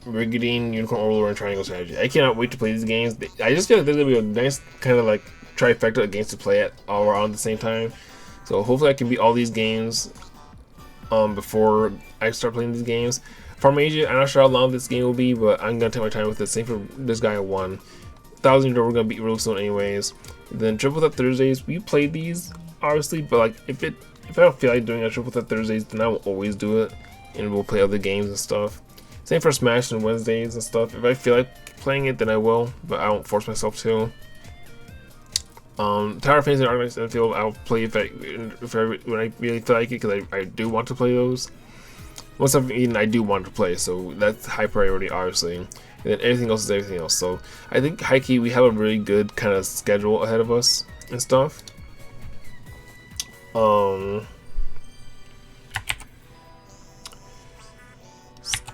Brigadine, Unicorn Overlord, and Triangle Strategy. I cannot wait to play these games. I just feel like there's gonna be a nice kind of trifecta of games to play at all around at the same time. So hopefully I can beat all these games before I start playing these games. Farmagia, I'm not sure how long this game will be, but I'm gonna take my time with it. Same for Disgaea 1. Thousand Year Door we're gonna beat real soon anyways. Then Triple Threat Thursdays, we played these obviously, but if I don't feel like doing a Triple Threat Thursdays, then I will always do it, and we'll play other games and stuff. Same for Smash and Wednesdays and stuff. If I feel like playing it, then I will, but I won't force myself to. Tower Fantasy and Arknights Infield, I'll play when I really feel like it, because I do want to play those. Once I've eaten, I do want to play, so that's high priority, obviously. And then everything else is everything else. So I think high-key we have a really good kind of schedule ahead of us and stuff.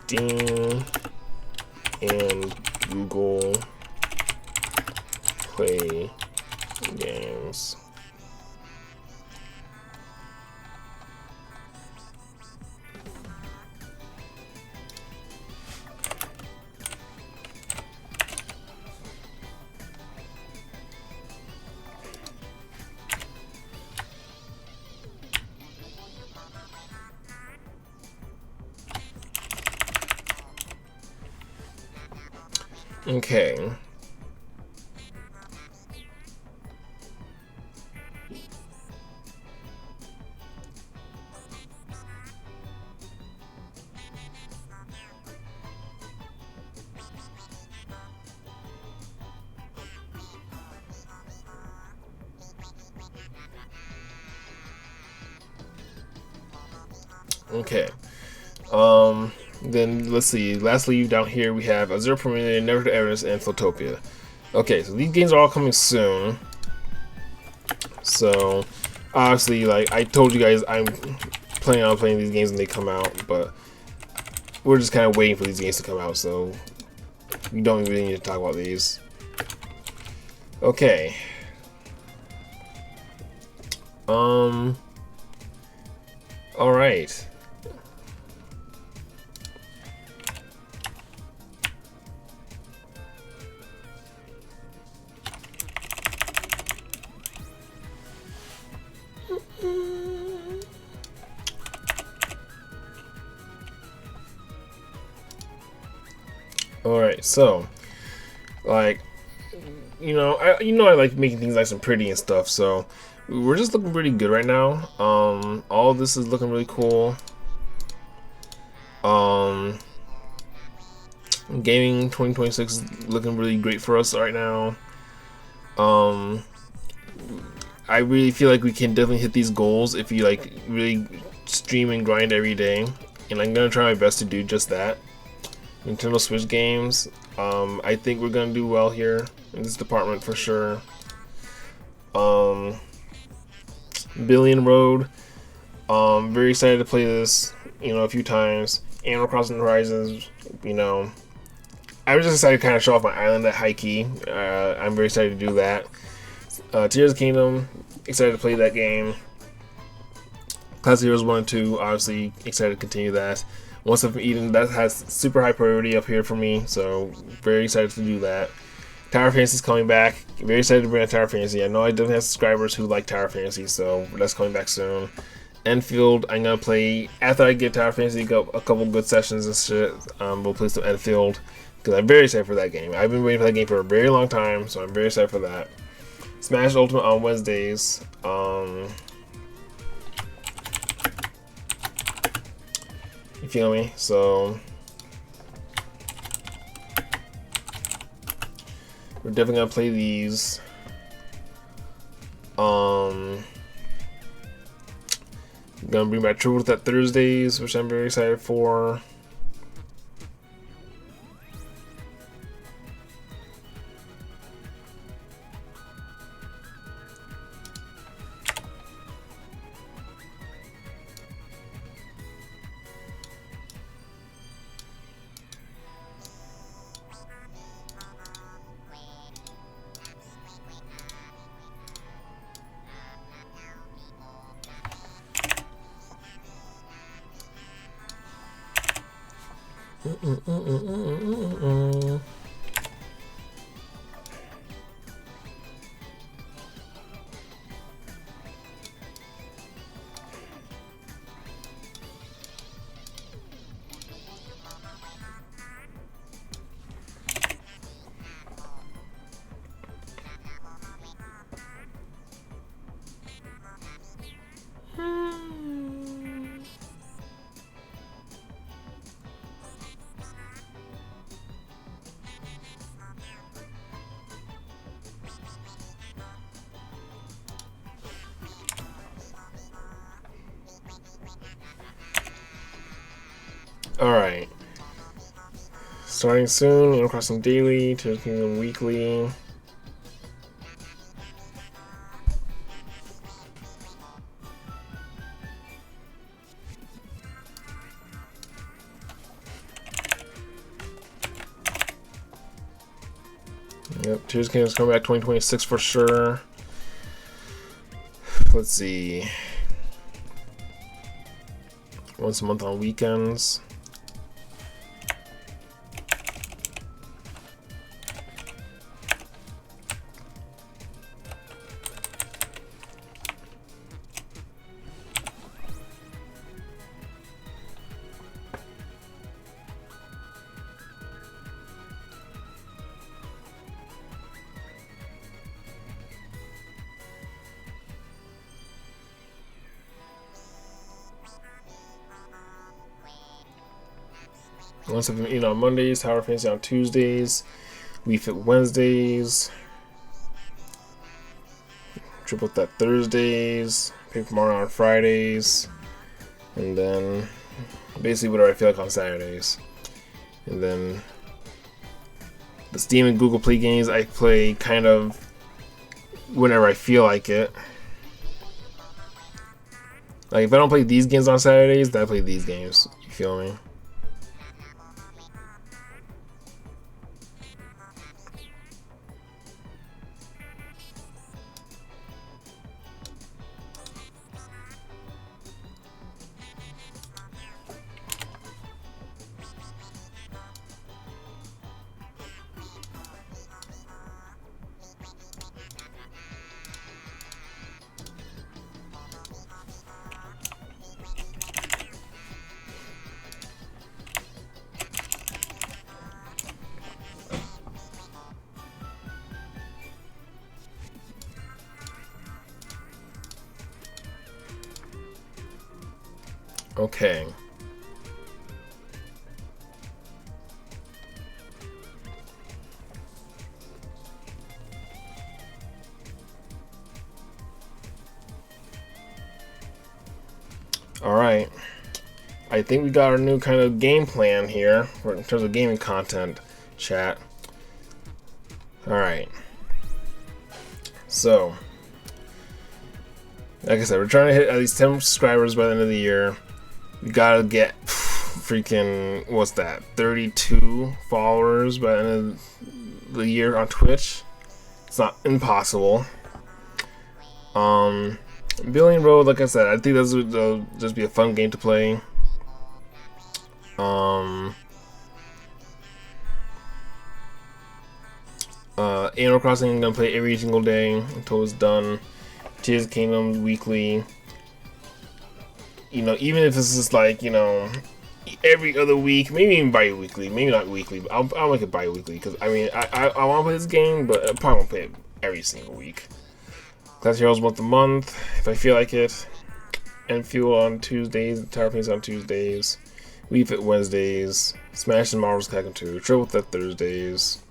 Steam and Google Play games. Okay. Okay. Then let's see. Lastly, down here we have Azure Permanent, Never to Everest, and Flotopia. Okay, so these games are all coming soon. So obviously, like I told you guys, I'm planning on playing these games when they come out, but we're just kind of waiting for these games to come out, so we don't really need to talk about these. Okay. All right. Alright, so, like, I like making things nice and pretty and stuff, so we're just looking pretty good right now. All of this is looking really cool. Gaming 2026 is looking really great for us right now. I really feel like we can definitely hit these goals if you like really stream and grind every day, and I'm gonna try my best to do just that. Nintendo Switch games, I think we're gonna do well here in this department for sure. Billion Road, very excited to play this, a few times. Animal Crossing Horizons, I was just excited to kind of show off my island at high key. I'm very excited to do that. Tears of the Kingdom, excited to play that game. Classic Heroes 1 and 2, obviously excited to continue that. Once I've eaten, that has super high priority up here for me, so very excited to do that. Tower Fantasy's coming back. Very excited to bring out Tower Fantasy. I know I definitely have subscribers who like Tower Fantasy, so that's coming back soon. Enfield, I'm gonna play after I get Tower Fantasy, go a couple good sessions and shit. We'll play some Enfield because I'm very excited for that game. I've been waiting for that game for a very long time, so I'm very excited for that. Smash Ultimate on Wednesdays. You feel me? So we're definitely gonna play these. Gonna bring back Triple Threat Thursdays, which I'm very excited for. Alright. Starting soon, Animal Crossing Daily, Tears of the Kingdom Weekly. Yep, Tears of the Kingdom's coming back 2026 for sure. Let's see. Once a month on weekends. Once I've eaten on Mondays, Tower Fantasy on Tuesdays, Wii Fit Wednesdays, Triple Threat Thursdays, Paper Mario on Fridays, and then basically whatever I feel like on Saturdays. And then the Steam and Google Play games I play kind of whenever I feel like it. Like if I don't play these games on Saturdays, then I play these games. You feel me? Okay. Alright. I think we got our new kind of game plan here in terms of gaming content, chat. Alright. So, like I said, we're trying to hit at least 10 subscribers by the end of the year. We gotta get freaking, what's that, 32 followers by the end of the year on Twitch. It's not impossible. Billion Road, like I said, I think this would just be a fun game to play. Animal Crossing I'm gonna play every single day until it's done. Tears of the Kingdom weekly. You know, even if it's just like, you know, every other week, maybe even bi-weekly, maybe not weekly, but I'll make it bi-weekly, because I mean, I want to play this game, but I probably won't play it every single week. Clash Heroes once a month, if I feel like it. Enfuel on Tuesdays, Tower Fantasy on Tuesdays, Wii Fit Wednesdays, Smash and Marvel's Capcom 2, Triple Threat Thursdays.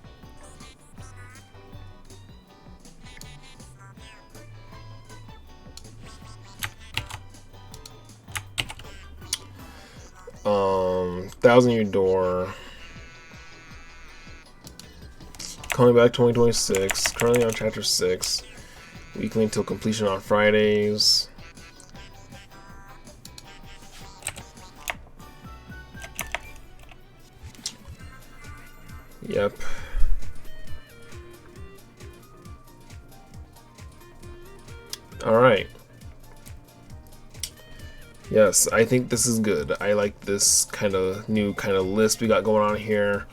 Thousand Year Door. Coming Back 2026. Currently on Chapter 6. Weekly until completion on Fridays. Yep. Alright. Yes, I think this is good. I like this kind of new kind of list we got going on here.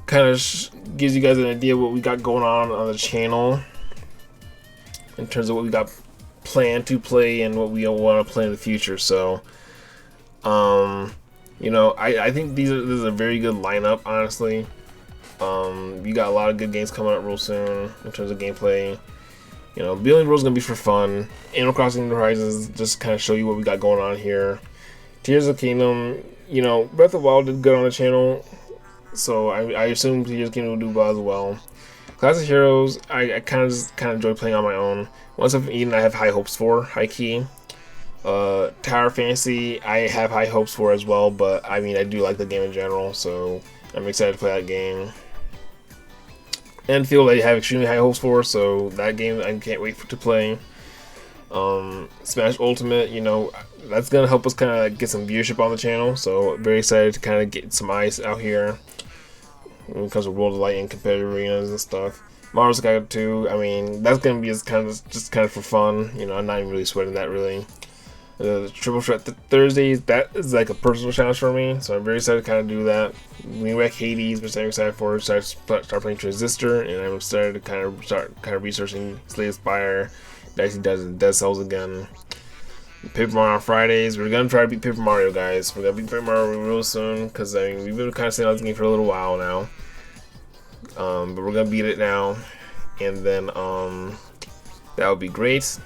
Kind of gives you guys an idea what we got going on the channel in terms of what we got planned to play and what we want to play in the future. So, you know, I think this is a very good lineup, honestly. You got a lot of good games coming up real soon in terms of gameplay. You know, Billion Road is going to be for fun. Animal Crossing New Horizons just kind of show you what we got going on here. Tears of the Kingdom, you know, Breath of the Wild did good on the channel, so I assume Tears of the Kingdom will do well as well. Classic Heroes, I kind of enjoy playing on my own. Once I've eaten, I have high hopes for, high key. Tower Fantasy, I have high hopes for as well, but I mean, I do like the game in general, so I'm excited to play that game. Enfield I have extremely high hopes for, so that game I can't wait to play. Smash Ultimate, you know, that's gonna help us kind of get some viewership on the channel, so very excited to kind of get some eyes out here when it comes to World of Light and competitive arenas and stuff. Marvel's Capcom 2, I mean, that's gonna be just kind of for fun, you know. I'm not even really sweating that really. The Triple Threat Thursdays, that is like a personal challenge for me, so I'm very excited to kind of do that. We wreck Hades, which I'm excited for. Start playing Transistor, and I'm excited to kind of researching Slay Spire, Dicey Does and Dead Cells again. Paper Mario on Fridays. We're gonna try to beat Paper Mario, guys. We're gonna beat Paper Mario real soon, because I mean we've been kind of saying on this game for a little while now. But we're gonna beat it now, and then that would be great.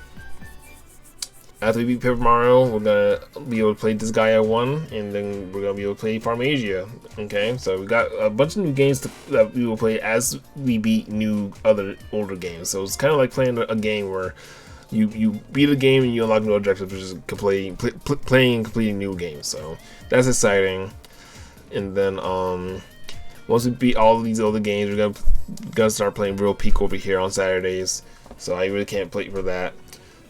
after we beat Paper Mario, we're gonna be able to play Disgaea 1, and then we're gonna be able to play Farmasia. Okay, so we got a bunch of new games that we will play as we beat other older games. So it's kind of like playing a game where you beat a game and you unlock new objectives, which is playing and completing new games. So that's exciting. And then once we beat all of these other games, we're gonna start playing Real Peak over here on Saturdays. So I really can't wait for that.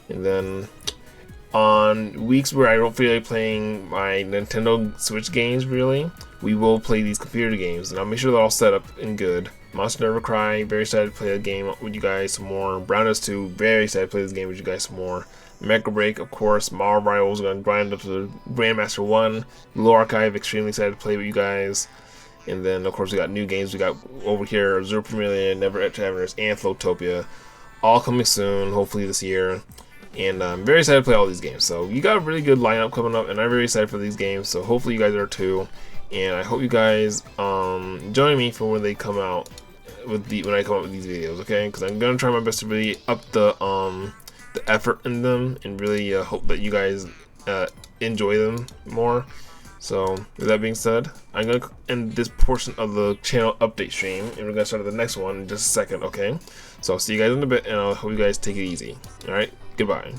And then on weeks where I don't feel like playing my Nintendo Switch games, really, we will play these computer games, and I'll make sure they're all set up and good. Monster Never Cry, very excited to play the game with you guys some more. Browners 2, very excited to play this game with you guys some more. Mega Break, of course. Mario Rivals, gonna grind up to the Grandmaster 1. Blue Archive, extremely excited to play with you guys. And then, of course, we got new games. We got over here Zero Million, Never Travelers, and Flowtopia, all coming soon, hopefully this year. And I'm very excited to play all these games. So you got a really good lineup coming up, and I'm very excited for these games. So hopefully you guys are too. And I hope you guys join me for when they come out when I come up with these videos, okay? Because I'm gonna try my best to really up the effort in them, and really hope that you guys enjoy them more. So with that being said, I'm gonna end this portion of the channel update stream, and we're gonna start the next one in just a second, okay? So I'll see you guys in a bit, and I hope you guys take it easy. All right, goodbye.